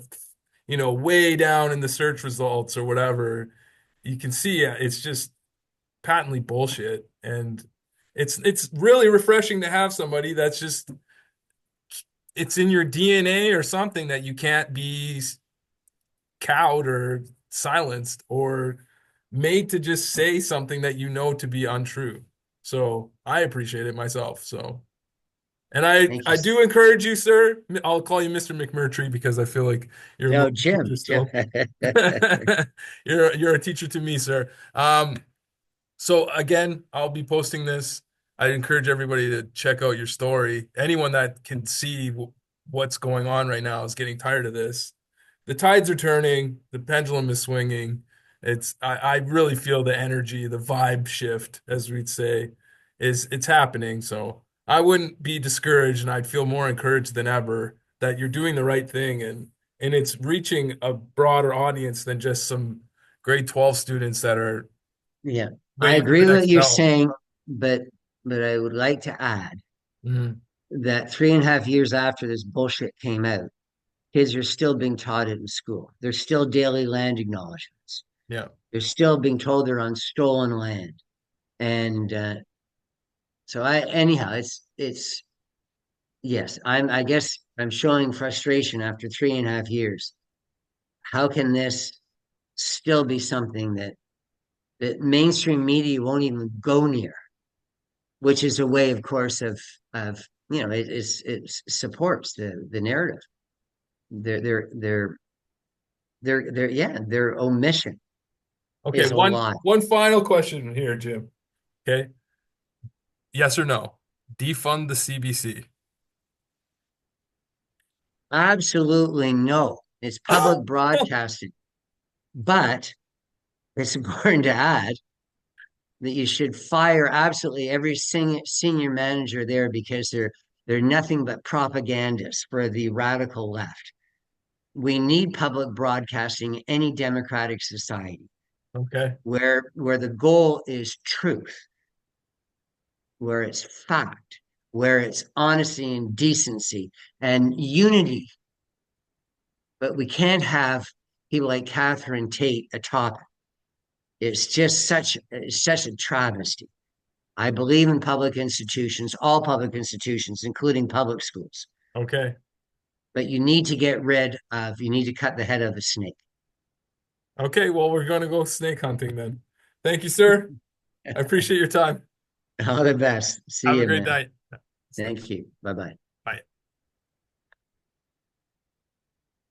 way down in the search results or whatever. You can see it's just patently bullshit. And it's really refreshing to have somebody that's just it's in your DNA or something that you can't be cowed or silenced or made to just say something that you know to be untrue. So I appreciate it myself. So, and Thank you. I do encourage you, sir. I'll call you Mr. McMurtry because I feel like you're more No, of a teacher Jim. still. You're a teacher to me, sir. So again, I'll be posting this. I encourage everybody to check out your story. Anyone that can see what's going on right now is getting tired of this. The tides are turning, the pendulum is swinging. I really feel the energy, the vibe shift, as we'd say, is it's happening. So I wouldn't be discouraged, and I'd feel more encouraged than ever that you're doing the right thing, and it's reaching a broader audience than just some grade 12 students that are Yeah, I waiting for agree the with what next you're bell. saying, but I would like to add Mhm. that 3.5 years after this bullshit came out, kids are still being taught it in school. There's still daily land acknowledgements. Yeah. They're still being told they're on stolen land. And so anyhow, it's yes, I guess I'm showing frustration after 3.5 years. How can this still be something that mainstream media won't even go near? Which is a way, of course, of it supports the narrative. Their their their their omission Okay, is a one lie. one final question here, Jim. Okay. Yes or no? Defund the CBC. Absolutely no. It's public broadcasting, but it's important to add that you should fire absolutely every senior manager there because they're nothing but propagandists for the radical left. We need public broadcasting in any democratic society Okay. where the goal is truth, where it's fact, where it's honesty and decency and unity. But we can't have people like Catherine Tate atop it. It's such a travesty. I believe in public institutions, all public institutions, including public schools. Okay. But you need to cut the head of the snake. Okay, well, we're gonna go snake hunting then. Thank you, sir. I appreciate your time. All the best. See Have a you, great man. night. Snake. Thank you. Bye bye.